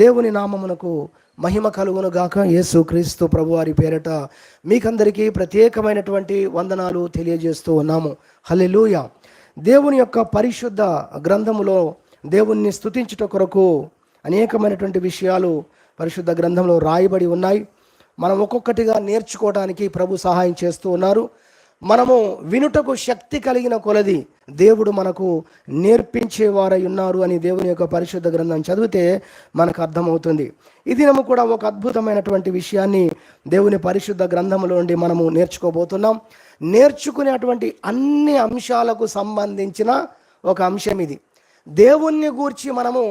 దేవుని నామమునకు మహిమ కలుగును గాక. యేసు క్రీస్తు ప్రభువారి పేరట మీకందరికీ ప్రత్యేకమైనటువంటి వందనాలు తెలియజేస్తూ ఉన్నాము. హల్లెలూయా. దేవుని యొక్క పరిశుద్ధ గ్రంథములో దేవుణ్ణి స్తుతించుట కొరకు అనేకమైనటువంటి విషయాలు పరిశుద్ధ గ్రంథంలో రాయబడి ఉన్నాయి. మనం ఒక్కొక్కటిగా నేర్చుకోవడానికి ప్రభు సహాయం చేస్తూ ఉన్నారు. మనము వినుటకు శక్తి కలిగిన కొలది దేవుడు మనకు నేర్పించేవారై ఉన్నారు అని దేవుని యొక్క పరిశుద్ధ గ్రంథం చదివితే మనకు అర్థమవుతుంది. ఈ దినము కూడా ఒక అద్భుతమైనటువంటి విషయాన్ని దేవుని పరిశుద్ధ గ్రంథంలో నుండి మనము నేర్చుకోబోతున్నాం. నేర్చుకునేటువంటి అన్ని అంశాలకు సంబంధించిన ఒక అంశం ఇది. దేవుణ్ణి గూర్చి మనము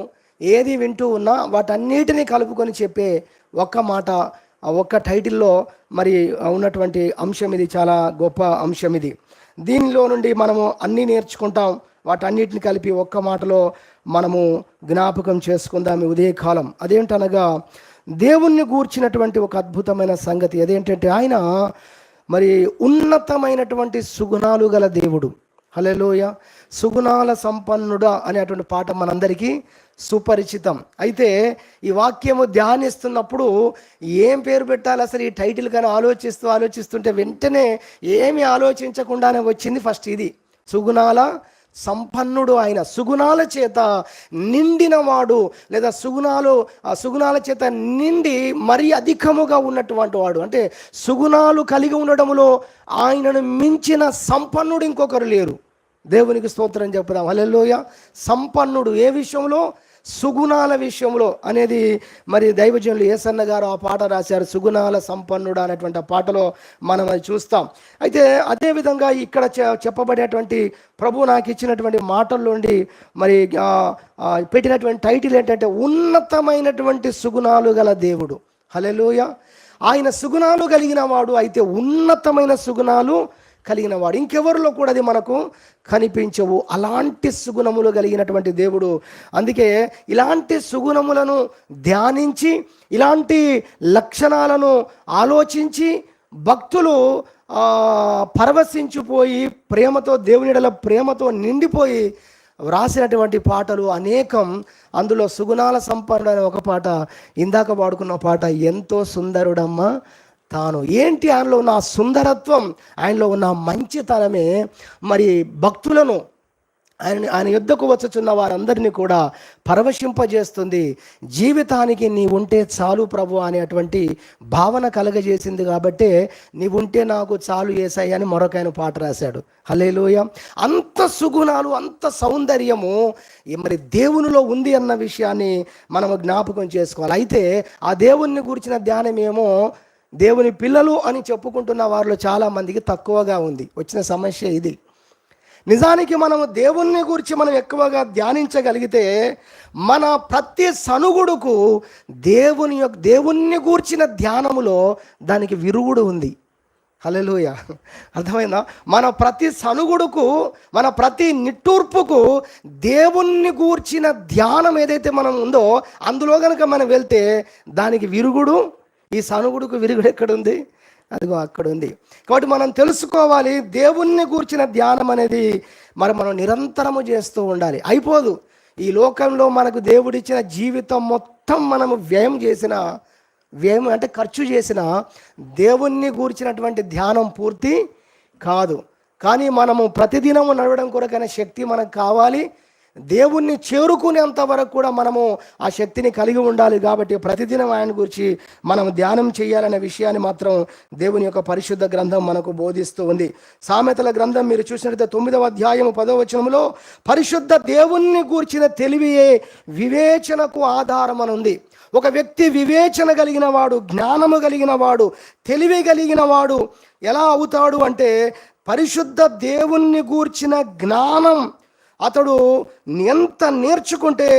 ఏది వింటూ ఉన్నా వాటన్నిటినీ కలుపుకొని చెప్పే ఒక్క మాట, ఒక్క టైటిల్లో మరి ఉన్నటువంటి అంశం ఇది. చాలా గొప్ప అంశం ఇది. దీనిలో నుండి మనము అన్నీ నేర్చుకుంటాం. వాటన్నిటిని కలిపి ఒక్క మాటలో మనము జ్ఞాపకం చేసుకుందాం ఈ ఉదయకాలం. అదేంటనగా దేవుణ్ణి గూర్చినటువంటి ఒక అద్భుతమైన సంగతి అదేంటంటే ఆయన మరి ఉన్నతమైనటువంటి సుగుణాలు గల దేవుడు. హల్లెలూయా. సుగుణాల సంపన్నుడా అనేటువంటి పాట మనందరికీ సుపరిచితం. అయితే ఈ వాక్యము ధ్యానిస్తున్నప్పుడు ఏం పేరు పెట్టాలి అసలు ఈ టైటిల్ కానీ ఆలోచిస్తుంటే వెంటనే ఏమి ఆలోచించకుండానే వచ్చింది ఫస్ట్ ఇది, సుగుణాల సంపన్నుడు. ఆయన సుగుణాల చేత నిండినవాడు, లేదా సుగుణాల చేత నిండి మరీ అధికముగా ఉన్నటువంటి వాడు. అంటే సుగుణాలు కలిగి ఉండడంలో ఆయనను మించిన సంపన్నుడు ఇంకొకరు లేరు. దేవునికి స్తోత్రం చెప్పుదాం. హల్లెలూయా. సంపన్నుడు ఏ విషయంలో? సుగుణాల విషయంలో అనేది మరి దైవజనులు యేసన్న గారు ఆ పాట రాశారు, సుగుణాల సంపన్నుడు అనేటువంటి ఆ పాటలో మనం అది చూస్తాం. అయితే అదేవిధంగా ఇక్కడ చెప్పబడేటువంటి ప్రభు నాకు ఇచ్చినటువంటి మాటల్లోండి మరి పెట్టినటువంటి టైటిల్ ఏంటంటే ఉన్నతమైనటువంటి సుగుణాలు గల దేవుడు. హల్లెలూయా. ఆయన సుగుణాలు కలిగిన వాడు, అయితే ఉన్నతమైన సుగుణాలు కలిగిన వాడు. ఇంకెవరిలో కూడా అది మనకు కనిపించవు. అలాంటి సుగుణములు కలిగినటువంటి దేవుడు. అందుకే ఇలాంటి సుగుణములను ధ్యానించి, ఇలాంటి లక్షణాలను ఆలోచించి భక్తులు పరవశించిపోయి ప్రేమతో, దేవునిడల ప్రేమతో నిండిపోయి వ్రాసినటువంటి పాటలు అనేకం. అందులో సుగుణాల సంపన్నుడు అనే ఒక పాట, ఇందాక పాడుకున్న పాట, ఎంతో సుందరుడమ్మా తాను. ఏంటి ఆయనలో ఉన్న సుందరత్వం, ఆయనలో ఉన్న మంచితనమే మరి భక్తులను, ఆయన యుద్ధకు వచ్చుచున్న వారందరినీ కూడా పరవశింపజేస్తుంది. జీవితానికి నీ ఉంటే చాలు ప్రభు అనేటువంటి భావన కలగజేసింది. కాబట్టే నీవుంటే నాకు చాలు యేసయ్య అని మరొక ఆయన పాట రాశాడు. హల్లెలూయా. అంత సుగుణాలు, అంత సౌందర్యము మరి దేవునిలో ఉంది అన్న విషయాన్ని మనము జ్ఞాపకం చేసుకోవాలి. అయితే ఆ దేవుణ్ణి గురించిన ధ్యానం ఏమో దేవుని పిల్లలు అని చెప్పుకుంటున్న వారిలో చాలామందికి తక్కువగా ఉంది. వచ్చిన సమస్య ఇది. నిజానికి మనము దేవుణ్ణి గురించి మనం ఎక్కువగా ధ్యానించగలిగితే మన ప్రతి సనుగుడుకు దేవుణ్ణి గూర్చిన ధ్యానములో దానికి విరుగుడు ఉంది. హల్లెలూయా. అర్థమైందా? మన ప్రతి సనుగుడుకు, మన ప్రతి నిట్టూర్పుకు దేవుణ్ణి గూర్చిన ధ్యానం ఏదైతే మనం ఉందో అందులో కనుక మనం వెళ్తే దానికి విరుగుడు, ఈ సనుగుడుకు విరుగుడు ఎక్కడుంది? అదిగో అక్కడ ఉంది. కాబట్టి మనం తెలుసుకోవాలి, దేవుణ్ణి గూర్చిన ధ్యానం అనేది మనం నిరంతరము చేస్తూ ఉండాలి. అయిపోదు. ఈ లోకంలో మనకు దేవుడిచ్చిన జీవితం మొత్తం మనము వ్యయం అంటే ఖర్చు చేసిన దేవుణ్ణి గూర్చినటువంటి ధ్యానం పూర్తి కాదు. కానీ మనము ప్రతిదినము నడవడం కొరకైన శక్తి మనకు కావాలి. దేవుణ్ణి చేరుకునేంత వరకు కూడా మనము ఆ శక్తిని కలిగి ఉండాలి. కాబట్టి ప్రతిదినం ఆయన గురించి మనం ధ్యానం చేయాలనే విషయాన్ని మాత్రం దేవుని యొక్క పరిశుద్ధ గ్రంథం మనకు బోధిస్తూ ఉంది. సామెతల గ్రంథం మీరు చూసినట్లయితే 9వ అధ్యాయము 10వ వచనంలో పరిశుద్ధ దేవుణ్ణి గూర్చిన తెలివియే వివేచనకు ఆధారం అని ఉంది. ఒక వ్యక్తి వివేచన కలిగిన వాడు, జ్ఞానము కలిగిన వాడు, తెలివి కలిగిన వాడు ఎలా అవుతాడు అంటే పరిశుద్ధ దేవుణ్ణి గూర్చిన జ్ఞానం అతడు ఎంత నేర్చుకుంటే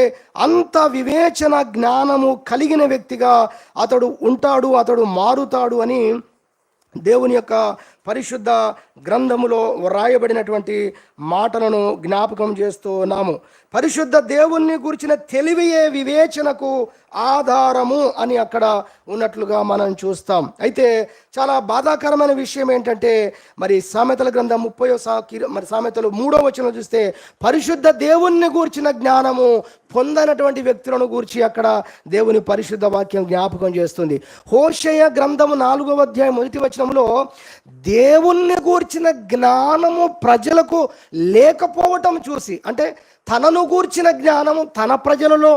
అంత వివేచన జ్ఞానము కలిగిన వ్యక్తిగా అతడు ఉంటాడు, అతడు మారుతాడు అని దేవుని యొక్క పరిశుద్ధ గ్రంథములో వ్రాయబడినటువంటి మాటలను జ్ఞాపకం చేస్తూ ఉన్నాము. పరిశుద్ధ దేవుణ్ణి గురించిన తెలివియే వివేచనకు ఆధారము అని అక్కడ ఉన్నట్లుగా మనం చూస్తాం. అయితే చాలా బాధాకరమైన విషయం ఏంటంటే, మరి సామెతల గ్రంథం 30 మరి సామెతలు 3వ వచనం చూస్తే పరిశుద్ధ దేవుణ్ణి గూర్చిన జ్ఞానము పొందనటువంటి వ్యక్తులను గూర్చి అక్కడ దేవుని పరిశుద్ధ వాక్యం జ్ఞాపకం చేస్తుంది. హోషేయ గ్రంథము 4వ అధ్యాయం 1వ వచనంలో దేవుణ్ణి గూర్చిన జ్ఞానము ప్రజలకు లేకపోవటం చూసి, అంటే తనను గూర్చిన జ్ఞానము తన ప్రజలలో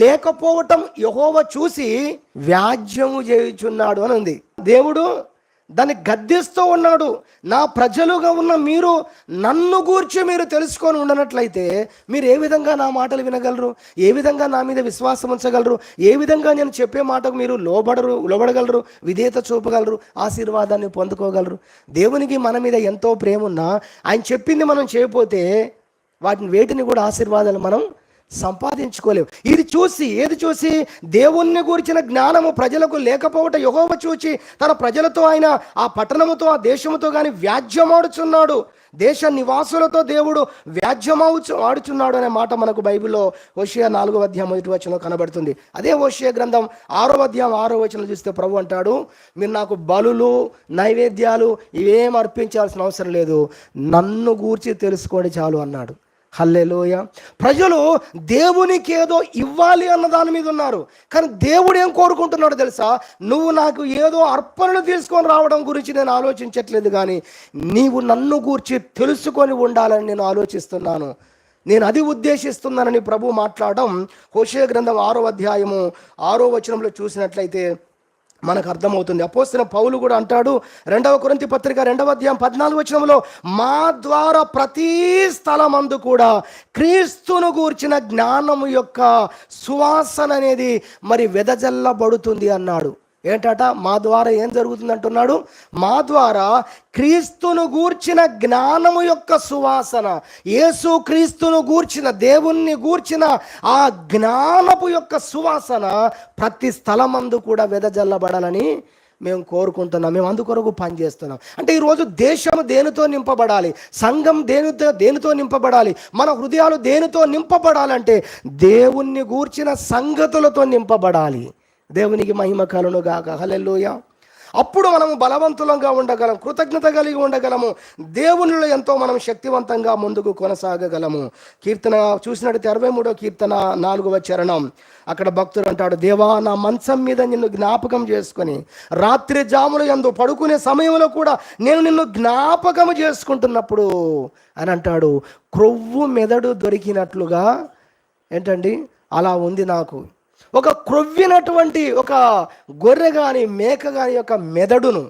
లేకపోవటం యెహోవా చూసి వ్యాజ్యము చేయుచున్నాడు అని ఉంది. దేవుడు దాన్ని గద్దిస్తూ ఉన్నాడు. నా ప్రజలుగా ఉన్న మీరు నన్ను గూర్చి మీరు తెలుసుకొని ఉండనట్లయితే మీరు ఏ విధంగా నా మాటలు వినగలరు? ఏ విధంగా నా మీద విశ్వాసం ఉంచగలరు? ఏ విధంగా నేను చెప్పే మాటకు మీరు లోబడగలరు? విధేయత చూపగలరు? ఆశీర్వాదాన్ని పొందుకోగలరు? దేవునికి మన మీద ఎంతో ప్రేమ ఉన్నా ఆయన చెప్పింది మనం చేయకపోతే వేటిని కూడా ఆశీర్వాదాలు మనం సంపాదించుకోలేవు. ఏది చూసి దేవుణ్ణి గురించిన జ్ఞానము ప్రజలకు లేకపోవటం యెహోవా చూచి తన ప్రజలతో ఆయన ఆ పట్టణముతో ఆ దేశముతో కానీ వ్యాజ్యమాడుచున్నాడు. దేశ నివాసులతో దేవుడు ఆడుచున్నాడు అనే మాట మనకు బైబిల్లో హోషేయ 4వ అధ్యాయం 1వ వచనంలో కనబడుతుంది. అదే హోషేయ గ్రంథం 6వ అధ్యాయం 6వ వచనం చూస్తే ప్రభు అంటాడు, మీరు నాకు బలులు నైవేద్యాలు ఇవేం అర్పించాల్సిన అవసరం లేదు, నన్ను గూర్చి తెలుసుకోండి చాలు అన్నాడు. హల్లెలూయ. ప్రజలు దేవునికి ఏదో ఇవ్వాలి అన్న దాని మీద ఉన్నారు, కానీ దేవుడు ఏం కోరుకుంటున్నాడు తెలుసా? నువ్వు నాకు ఏదో అర్పణలు తీసుకొని రావడం గురించి నేను ఆలోచించట్లేదు, కానీ నీవు నన్ను గూర్చి తెలుసుకొని ఉండాలని నేను ఆలోచిస్తున్నాను, నేను అది ఉద్దేశిస్తున్నానని ప్రభు మాట్లాడడం హోషేయ గ్రంథం 6వ అధ్యాయము 6వ వచనంలో చూసినట్లయితే మనకు అర్థమవుతుంది. అపోస్తలుడైన పౌలు కూడా అంటాడు 2వ కొరింథీ పత్రిక 2వ అధ్యాయం 14వ వచనంలో, మా ద్వారా ప్రతి స్థలమందు కూడా క్రీస్తును గూర్చిన జ్ఞానము యొక్క సువాసన అనేది మరి వెదజల్లబడుతుంది అన్నాడు. ఏంటట? మా ద్వారా ఏం జరుగుతుంది అంటున్నాడు? మా ద్వారా క్రీస్తును గూర్చిన జ్ఞానము యొక్క సువాసన, యేసు క్రీస్తును గూర్చిన దేవుణ్ణి గూర్చిన ఆ జ్ఞానపు యొక్క సువాసన ప్రతి స్థలమందు కూడా వెదజల్లబడాలని మేము కోరుకుంటున్నాం. మేము అందుకొరకు పనిచేస్తున్నాం. అంటే ఈరోజు దేశం దేనితో నింపబడాలి? సంఘం దేనితో నింపబడాలి? మన హృదయాలు దేనితో నింపబడాలంటే దేవుణ్ణి గూర్చిన సంగతులతో నింపబడాలి. దేవునికి మహిమ కలుగును గాక. హల్లెలూయా. అప్పుడు మనము బలవంతులంగా ఉండగలం, కృతజ్ఞత కలిగి ఉండగలము, దేవునిలో ఎంతో మనం శక్తివంతంగా ముందుకు కొనసాగగలము. కీర్తన చూసినట్టు 63వ కీర్తన 4వ చరణం, అక్కడ భక్తుడు అంటాడు, దేవా నా మంచం మీద నిన్ను జ్ఞాపకం చేసుకొని రాత్రి జాముల యందు పడుకునే సమయంలో కూడా నేను నిన్ను జ్ఞాపకం చేసుకుంటున్నప్పుడు అని అంటాడు. క్రొవ్వు మెదడు దొరికినట్లుగా ఏంటండి అలా ఉంది నాకు. ఒక క్రొవ్వినటువంటి ఒక గొర్రె కానీ మేక కానీ యొక్క మెదడును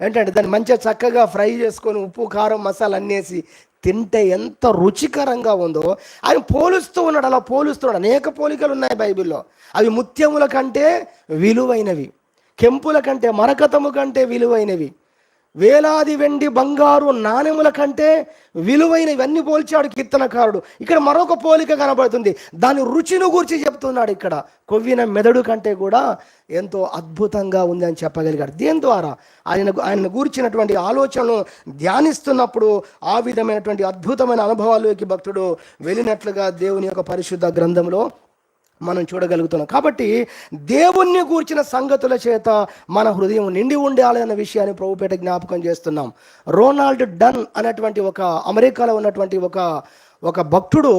ఏంటంటే దాన్ని మంచిగా చక్కగా ఫ్రై చేసుకొని ఉప్పు కారం మసాలా అన్నేసి తింటే ఎంత రుచికరంగా ఉందో ఆయన పోలుస్తూ ఉన్నాడు. అలా పోలుస్తున్నాడు. అనేక పోలికలు ఉన్నాయి బైబిల్లో. అవి ముత్యముల కంటే విలువైనవి, కెంపుల కంటే మరకతము కంటే విలువైనవి, వేలాది వెండి బంగారు నాణెముల కంటే విలువైనవన్నీ పోల్చాడు కీర్తనకారుడు. ఇక్కడ మరొక పోలిక కనబడుతుంది. దాని రుచిని గురించి చెప్తున్నాడు. ఇక్కడ కొవ్విన మెదడు కంటే కూడా ఎంతో అద్భుతంగా ఉంది అని చెప్పగలిగాడు. దీని ద్వారా ఆయన గూర్చినటువంటి ఆలోచనను ధ్యానిస్తున్నప్పుడు ఆ విధమైనటువంటి అద్భుతమైన అనుభవాల్లోకి భక్తుడు వెళ్ళినట్లుగా దేవుని యొక్క పరిశుద్ధ గ్రంథంలో మనం చూడగలుగుతున్నాం. కాబట్టి దేవుణ్ణి గూర్చిన సంగతుల చేత మన హృదయం నిండి ఉండాలి అన్న విషయాన్ని ప్రభుపేట జ్ఞాపకం చేస్తున్నాం. రోనాల్డ్ డన్ అనేటువంటి ఒక అమెరికాలో ఉన్నటువంటి ఒక భక్తుడు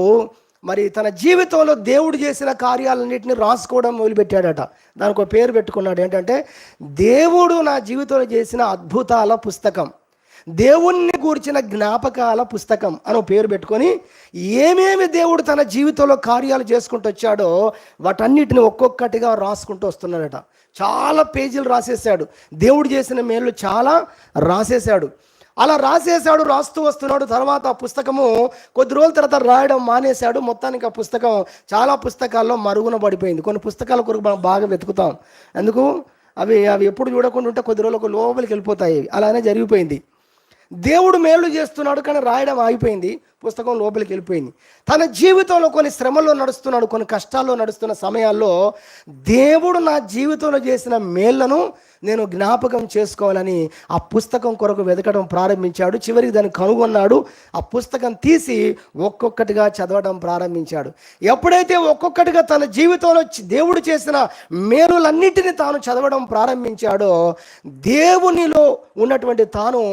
మరి తన జీవితంలో దేవుడు చేసిన కార్యాలన్నింటినీ రాసుకోవడం మొదలుపెట్టాడట. దానికి ఒక పేరు పెట్టుకున్నాడు. ఏంటంటే దేవుడు నా జీవితంలో చేసిన అద్భుతాల పుస్తకం, దేవుణ్ణి గూర్చిన జ్ఞాపకాల పుస్తకం అని పేరు పెట్టుకొని ఏమేమి దేవుడు తన జీవితంలో కార్యాలు చేసుకుంటూ వచ్చాడో వాటన్నిటిని ఒక్కొక్కటిగా రాసుకుంటూ వస్తున్నాడట. చాలా పేజీలు రాసేసాడు. దేవుడు చేసిన మేలు చాలా రాసేసాడు. అలా రాస్తూ వస్తున్నాడు. తర్వాత ఆ పుస్తకము కొద్ది రోజుల తర్వాత రాయడం మానేశాడు. మొత్తానికి ఆ పుస్తకం చాలా పుస్తకాల్లో మరుగున పడిపోయింది. కొన్ని పుస్తకాల కొరకు మనం బాగా వెతుకుతాం. ఎందుకు? అవి ఎప్పుడు చూడకుండా ఉంటే కొద్ది రోజులకు లోపలికి వెళ్ళిపోతాయి. అలానే జరిగిపోయింది. దేవుడు మేలు చేస్తున్నాడు, కానీ రాయడం ఆగిపోయింది. పుస్తకం లోపలికి వెళ్ళిపోయింది. తన జీవితంలో కొన్ని శ్రమల్లో నడుస్తున్నాడు, కొన్ని కష్టాల్లో నడుస్తున్న సమయాల్లో దేవుడు నా జీవితంలో చేసిన మేళ్లను నేను జ్ఞాపకం చేసుకోవాలని ఆ పుస్తకం కొరకు వెతకడం ప్రారంభించాడు. చివరికి దాన్ని కనుగొన్నాడు. ఆ పుస్తకం తీసి ఒక్కొక్కటిగా చదవడం ప్రారంభించాడు. ఎప్పుడైతే ఒక్కొక్కటిగా తన జీవితంలో దేవుడు చేసిన మేలులన్నిటిని తాను చదవడం ప్రారంభించాడో, దేవునిలో ఉన్నటువంటి తాను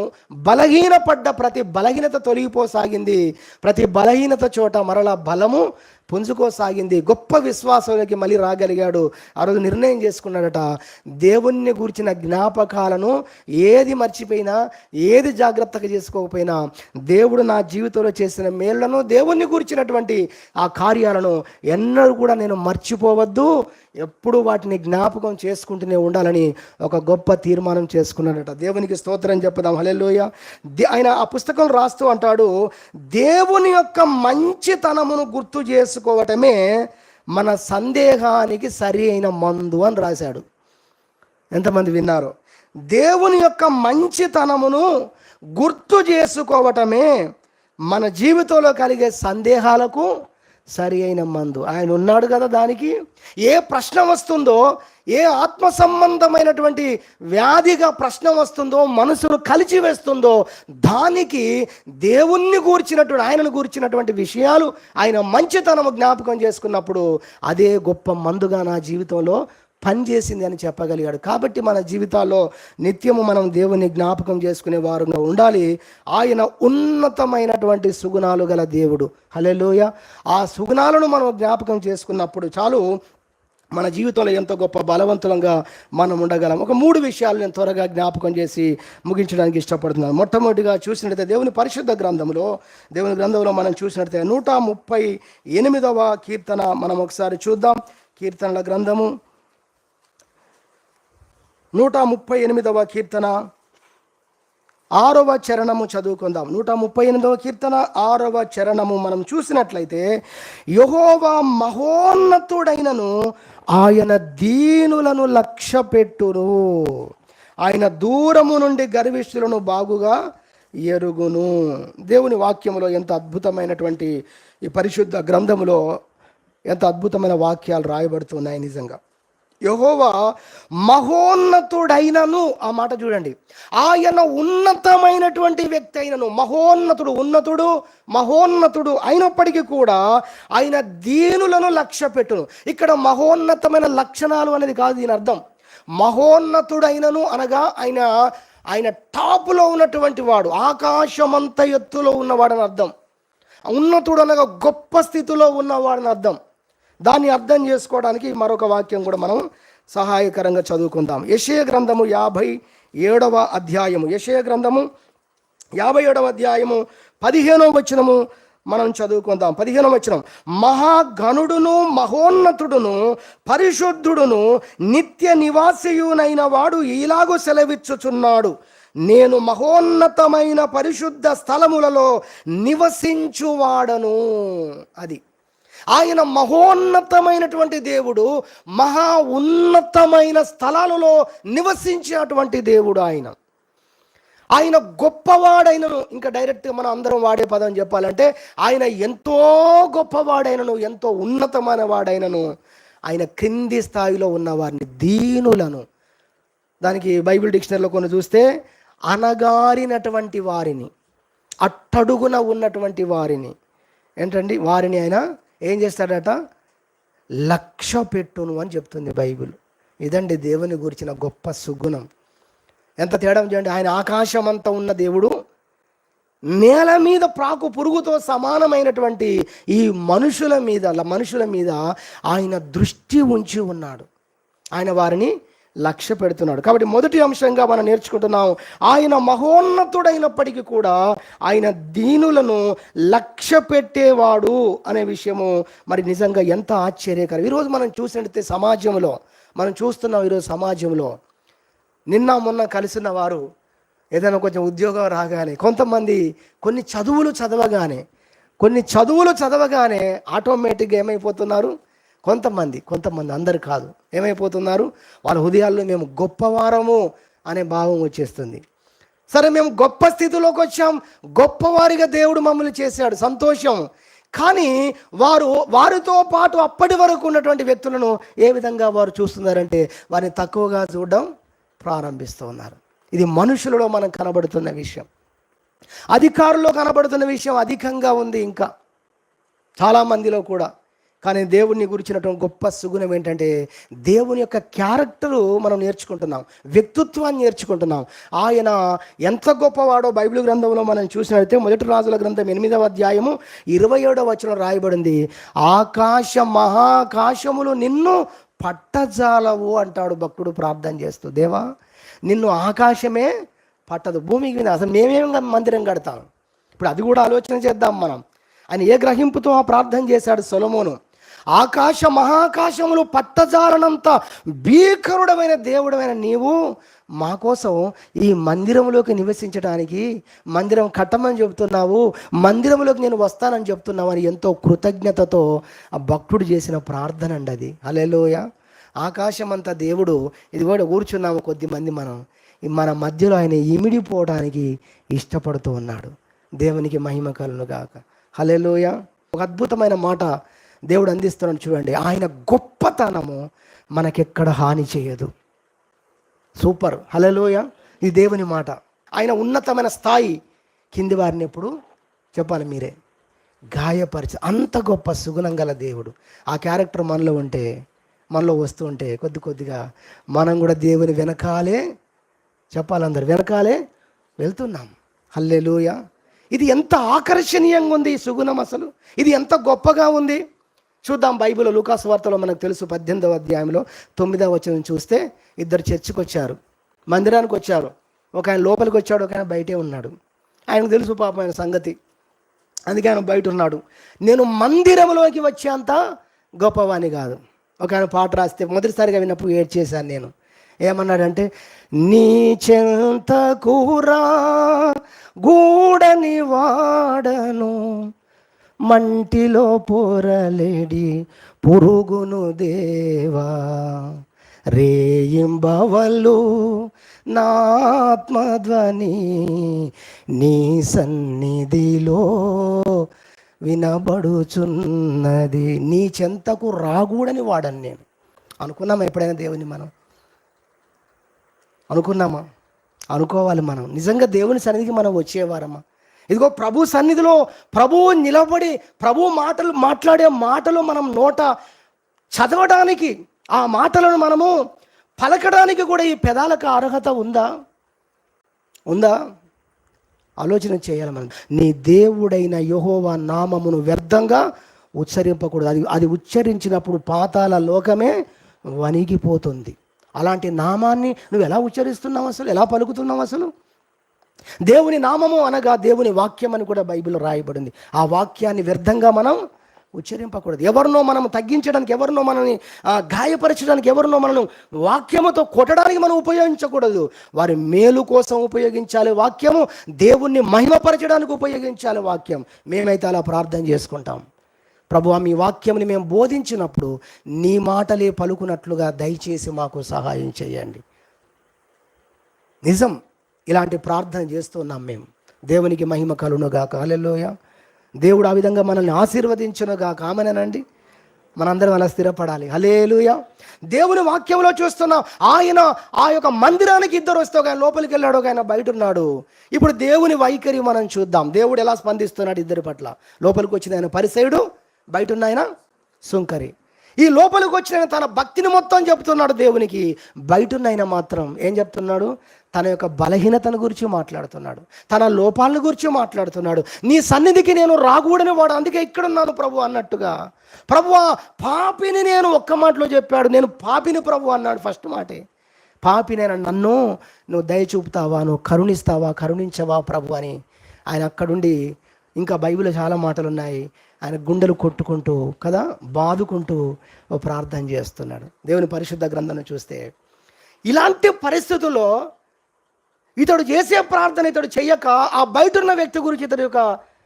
బలహీనపడ్డ ప్రతి బలహీనత తొలగిపోసాగింది. ప్రతి బలహీనత చోట మరలా బలము పుంజుకోసాగింది. గొప్ప విశ్వాసంలోకి మళ్ళీ రాగలిగాడు. ఆ రోజు నిర్ణయం చేసుకున్నాడట, దేవుణ్ణి గూర్చిన జ్ఞాపకాలను ఏది మర్చిపోయినా, ఏది జాగ్రత్తగా చేసుకోకపోయినా, దేవుడు నా జీవితంలో చేసిన మేళ్లను, దేవుణ్ణి గూర్చినటువంటి ఆ కార్యాలను ఎన్నడూ కూడా నేను మర్చిపోవద్దు, ఎప్పుడు వాటిని జ్ఞాపకం చేసుకుంటూనే ఉండాలని ఒక గొప్ప తీర్మానం చేసుకున్నాడట. దేవునికి స్తోత్రం చెప్పుదాం. హల్లెలూయా. ఆయన ఆ పుస్తకం రాస్తూ అంటాడు, దేవుని యొక్క మంచితనమును గుర్తు చేసుకోవటమే మన సందేహానికి సరి అయిన మందు అని రాశాడు. ఎంతమంది విన్నారు? దేవుని యొక్క మంచితనమును గుర్తు చేసుకోవటమే మన జీవితంలో కలిగే సందేహాలకు సరి అయిన మందు. ఆయన ఉన్నాడు కదా. దానికి ఏ ప్రశ్న వస్తుందో, ఏ ఆత్మ సంబంధమైనటువంటి వ్యాధిగా ప్రశ్న వస్తుందో, మనసును కలిచివేస్తుందో, దానికి దేవుణ్ణి గూర్చినటువంటి, ఆయనను గూర్చినటువంటి విషయాలు, ఆయన మంచితనము జ్ఞాపకం చేసుకున్నప్పుడు అదే గొప్ప మందుగా నా జీవితంలో పనిచేసింది అని చెప్పగలిగాడు. కాబట్టి మన జీవితాల్లో నిత్యము మనం దేవుని జ్ఞాపకం చేసుకునే వారుగా ఉండాలి. ఆయన ఉన్నతమైనటువంటి సుగుణాలు గల దేవుడు. హల్లెలూయా. ఆ సుగుణాలను మనం జ్ఞాపకం చేసుకున్నప్పుడు చాలు, మన జీవితంలో ఎంతో గొప్ప బలవంతులంగా మనం ఉండగలం. ఒక 3 విషయాలు నేను త్వరగా జ్ఞాపకం చేసి ముగించడానికి ఇష్టపడుతున్నాను. మొట్టమొదటిగా చూసినట్లయితే దేవుని పరిశుద్ధ గ్రంథంలో, మనం చూసినట్లయితే 138వ కీర్తన మనం ఒకసారి చూద్దాం. కీర్తనల గ్రంథము 138వ కీర్తన 6వ చరణము చదువుకుందాం. 138వ కీర్తన 6వ చరణము మనం చూసినట్లయితే, యెహోవా మహోన్నతుడైనను ఆయన దీనులను లక్ష్యపెట్టును, ఆయన దూరము నుండి గర్విష్ఠులను బాగుగా ఎరుగును. దేవుని వాక్యములో ఎంత అద్భుతమైనటువంటి ఈ పరిశుద్ధ గ్రంథములో ఎంత అద్భుతమైన వాక్యాలు రాయబడుతున్నాయి. నిజంగా యెహోవా మహోన్నతుడైనను, ఆ మాట చూడండి, ఆయన ఉన్నతమైనటువంటి వ్యక్తి అయినను, మహోన్నతుడు అయినప్పటికీ కూడా ఆయన దీనులను లక్ష్యపెట్టును. ఇక్కడ మహోన్నతమైన లక్షణాలు అనేది కాదు దీని అర్థం. మహోన్నతుడైనను అనగా ఆయన టాపులో ఉన్నటువంటి వాడు, ఆకాశమంత ఎత్తులో ఉన్నవాడని అర్థం. ఉన్నతుడు అనగా గొప్ప స్థితిలో ఉన్నవాడని అర్థం. దాన్ని అర్థం చేసుకోవడానికి మరొక వాక్యం కూడా మనం సహాయకరంగా చదువుకుందాం. యెషయా గ్రంథము 57వ అధ్యాయము, యెషయా గ్రంథము 57వ అధ్యాయము 15వ వచనము మనం చదువుకుందాం. 15వ వచనం, మహాగణుడును మహోన్నతుడును పరిశుద్ధుడును నిత్య నివాసియునైన వాడు ఇలాగూ సెలవిచ్చుచున్నాడు, నేను మహోన్నతమైన పరిశుద్ధ స్థలములలో నివసించువాడను. అది ఆయన మహోన్నతమైనటువంటి దేవుడు, మహా ఉన్నతమైన స్థలాలలో నివసించేటువంటి దేవుడు. ఆయన గొప్పవాడైనను, ఇంకా డైరెక్ట్గా మనం అందరం వాడే పదం చెప్పాలంటే, ఆయన ఎంతో గొప్పవాడైనను, ఎంతో ఉన్నతమైన వాడైనను, ఆయన క్రింది స్థాయిలో ఉన్నవారిని, దీనులను, దానికి బైబిల్ డిక్షనరీలో కొన్ని చూస్తే అనగారినటువంటి వారిని, అట్టడుగున ఉన్నటువంటి వారిని, ఏంటండి వారిని ఆయన ఏం చేస్తాడట? లక్ష్యపెట్టును అని చెప్తుంది బైబిల్. ఇదండి దేవుని గురించిన గొప్ప సుగుణం. ఎంత తేడా చూడండి. ఆయన ఆకాశం అంతా ఉన్న దేవుడు, నేల మీద ప్రాకు పురుగుతో సమానమైనటువంటి ఈ మనుషుల మీద ఆయన దృష్టి ఉంచి ఉన్నాడు. ఆయన వారిని లక్ష్య పెడుతున్నాడు. కాబట్టి మొదటి అంశంగా మనం నేర్చుకుంటున్నాం, ఆయన మహోన్నతుడైనప్పటికీ కూడా ఆయన దీనులను లక్ష్య పెట్టేవాడు అనే విషయము మరి నిజంగా ఎంత ఆశ్చర్యకరం. ఈరోజు మనం చూసినట్లయితే సమాజంలో మనం చూస్తున్నాం. ఈరోజు సమాజంలో నిన్న మొన్న కలిసిన వారు ఏదైనా కొంచెం ఉద్యోగం రాగానే, కొంతమంది కొన్ని చదువులు చదవగానే ఆటోమేటిక్గా ఏమైపోతున్నారు? కొంతమంది, అందరు కాదు, ఏమైపోతున్నారు? వాళ్ళ హృదయాల్లో మేము గొప్పవారము అనే భావం వచ్చేస్తుంది. సరే, మేము గొప్ప స్థితిలోకి వచ్చాం, గొప్పవారిగా దేవుడు మమ్మల్ని చేశాడు, సంతోషం. కానీ వారితో పాటు అప్పటి వరకు ఉన్నటువంటి వ్యక్తులను ఏ విధంగా వారు చూస్తున్నారంటే, వారిని తక్కువగా చూడడం ప్రారంభిస్తూ ఉన్నారు. ఇది మనుషులలో మనకు కనబడుతున్న విషయం. అధికారుల్లో కనబడుతున్న విషయం అధికంగా ఉంది ఇంకా చాలామందిలో కూడా. కానీ దేవుణ్ణి గురించినటువంటి గొప్ప సుగుణం ఏంటంటే దేవుని యొక్క క్యారెక్టరు మనం నేర్చుకుంటున్నాం, వ్యక్తిత్వాన్ని నేర్చుకుంటున్నాం. ఆయన ఎంత గొప్పవాడో బైబిల్ గ్రంథంలో మనం చూసినట్లయితే 1 రాజుల గ్రంథం 8వ అధ్యాయము 27వ వచనం రాయబడింది. ఆకాశ మహాకాశములు నిన్ను పట్టజాలవు అంటాడు భక్తుడు ప్రార్థన చేస్తూ. దేవా, నిన్ను ఆకాశమే పట్టదు, భూమికి మీద అసలు మేమేం మందిరం కడతాం? ఇప్పుడు అది కూడా ఆలోచన చేద్దాం మనం. ఆయన ఏ గ్రహింపుతో ఆ ప్రార్థన చేశాడు సొలొమోను. ఆకాశ మహాకాశములు పట్టజాలనంత భీకరుడమైన దేవుడమైన నీవు మా కోసం ఈ మందిరంలోకి నివసించడానికి మందిరం కట్టమని చెబుతున్నావు, మందిరంలోకి నేను వస్తానని చెప్తున్నావు అని ఎంతో కృతజ్ఞతతో ఆ భక్తుడు చేసిన ప్రార్థన అండి అది. హల్లెలూయా. ఆకాశం అంతా దేవుడు ఇది కూడా కూర్చున్నాము కొద్దిమంది మన మధ్యలో ఆయన ఇమిడిపోవడానికి ఇష్టపడుతూ ఉన్నాడు. దేవునికి మహిమ కలుగును గాక. హల్లెలూయా. ఒక అద్భుతమైన మాట దేవుడు అందిస్తున్నాడు చూడండి. ఆయన గొప్పతనము మనకెక్కడ హాని చేయదు. సూపర్. హల్లెలూయా. ఇది దేవుని మాట. ఆయన ఉన్నతమైన స్థాయి కింది వారిని ఎప్పుడు చెప్పాలి మీరే గాయపరిచి, అంత గొప్ప సుగుణం గల దేవుడు. ఆ క్యారెక్టర్ మనలో వస్తూ ఉంటే కొద్దిగా మనం కూడా దేవుని వెనకాలే చెప్పాలందరూ వెనకాలే వెళ్తున్నాం. హల్లెలూయా. ఇది ఎంత ఆకర్షణీయంగా ఉంది ఈ సుగుణం, అసలు ఇది ఎంత గొప్పగా ఉంది. చూద్దాం బైబిల్లో లూకాసు వార్తలో మనకు తెలుసు 18వ అధ్యాయంలో 9వ వచనం చూస్తే, ఇద్దరు చర్చికి వచ్చారు, మందిరానికి వచ్చారు. ఒక ఆయన లోపలికి వచ్చాడు, ఒక ఆయన బయటే ఉన్నాడు. ఆయనకు తెలుసు పాపం ఆయన సంగతి, అందుకే ఆయన బయట ఉన్నాడు. నేను మందిరంలోకి వచ్చేంత గొప్పవాణి కాదు. ఒక ఆయన పాట రాస్తే మొదటిసారిగా విన్నప్పుడు ఏడ్చేశాను నేను. ఏమన్నాడంటే, నీ చెంతకు రా గూడని వాడను, మంటిలో పొరలేడి పురుగును దేవా, రేయింబవళ్ళు నా ఆత్మధ్వని నీ సన్నిధిలో వినబడుచున్నది. నీ చెంతకు రాగూడని వాడని నేను. అనుకున్నామా ఎప్పుడైనా దేవుని మనం? అనుకున్నామా? అనుకోవాలి మనం. నిజంగా దేవుని సన్నిధికి మనం వచ్చేవారమ్మా. ఇదిగో ప్రభు సన్నిధిలో ప్రభువు నిలబడి ప్రభు మాట్లాడే మాటలు మనం నోట చదవడానికి, ఆ మాటలను మనము పలకడానికి కూడా ఈ పెదాలకు అర్హత ఉందా? ఆలోచన చేయాలి మనం. నీ దేవుడైన యెహోవా నామమును వ్యర్థంగా ఉచ్చరింపకూడదు. అది ఉచ్చరించినప్పుడు పాతాళ లోకమే వణిగిపోతుంది. అలాంటి నామాన్ని నువ్వు ఎలా ఉచ్చరిస్తున్నావు అసలు, ఎలా పలుకుతున్నావు అసలు? దేవుని నామము అనగా దేవుని వాక్యం అని కూడా బైబిల్లో రాయబడింది. ఆ వాక్యాన్ని వ్యర్థంగా మనం ఉచ్చరింపకూడదు. ఎవరినో మనం తగ్గించడానికి, ఎవరినో మనల్ని గాయపరచడానికి, ఎవరినో మనల్ని వాక్యముతో కొట్టడానికి మనం ఉపయోగించకూడదు. వారి మేలు కోసం ఉపయోగించాలి వాక్యము, దేవుణ్ణి మహిమపరచడానికి ఉపయోగించాలి వాక్యం. మేమైతే అలా ప్రార్థన చేసుకుంటాం. ప్రభువా, మీ వాక్యంని మేము బోధించినప్పుడు నీ మాటలే పలుకున్నట్లుగా దయచేసి మాకు సహాయం చేయండి. నిజం, ఇలాంటి ప్రార్థన చేస్తున్నాం మేము. దేవునికి మహిమ కలుగునుగాక. హల్లెలూయా. దేవుడు ఆ విధంగా మనల్ని ఆశీర్వదించునుగాక. ఆమేనండి. మనందరం అలా స్థిరపడాలి. హల్లెలూయా. దేవుని వాక్యంలో చూస్తున్నాం, ఆయన ఆ యొక్క మందిరానికి ఇద్దరు వస్తే ఒక ఆయన లోపలికి వెళ్ళాడు, ఒక ఆయన బయట ఉన్నాడు. ఇప్పుడు దేవుని వైఖరి మనం చూద్దాం. దేవుడు ఎలా స్పందిస్తున్నాడు ఇద్దరి పట్ల. లోపలికి వచ్చిన ఆయన పరిసయుడు, బయట ఉన్న ఆయన సుంకరి. ఈ లోపలికి వచ్చిన తన భక్తిని మొత్తం చెప్తున్నాడు దేవునికి. బయట ఉన్న ఆయన మాత్రం ఏం చెప్తున్నాడు? తన యొక్క బలహీనతను గురించి మాట్లాడుతున్నాడు, తన లోపాలను గురించి మాట్లాడుతున్నాడు. నీ సన్నిధికి నేను రాకూడని వాడు, అందుకే ఇక్కడున్నాను ప్రభు అన్నట్టుగా. ప్రభువా, పాపిని నేను ఒక్క మాటలో చెప్పాడు, నేను పాపిని ప్రభు అన్నాడు. ఫస్ట్ మాటే పాపినైనా నన్ను నువ్వు దయ చూపుతావా, నువ్వు కరుణిస్తావా, కరుణించవా ప్రభు అని ఆయన అక్కడుండి. ఇంకా బైబిల్లో చాలా మాటలు ఉన్నాయి. ఆయన గుండెలు కొట్టుకుంటూ కదా, బాదుకుంటూ ప్రార్థన చేస్తున్నాడు. దేవుని పరిశుద్ధ గ్రంథాన్ని చూస్తే ఇలాంటి పరిస్థితుల్లో ఇతడు చేసే ప్రార్థన ఇతడు చెయ్యక, ఆ బయట ఉన్న వ్యక్తి గురించి ఇతడు యొక్క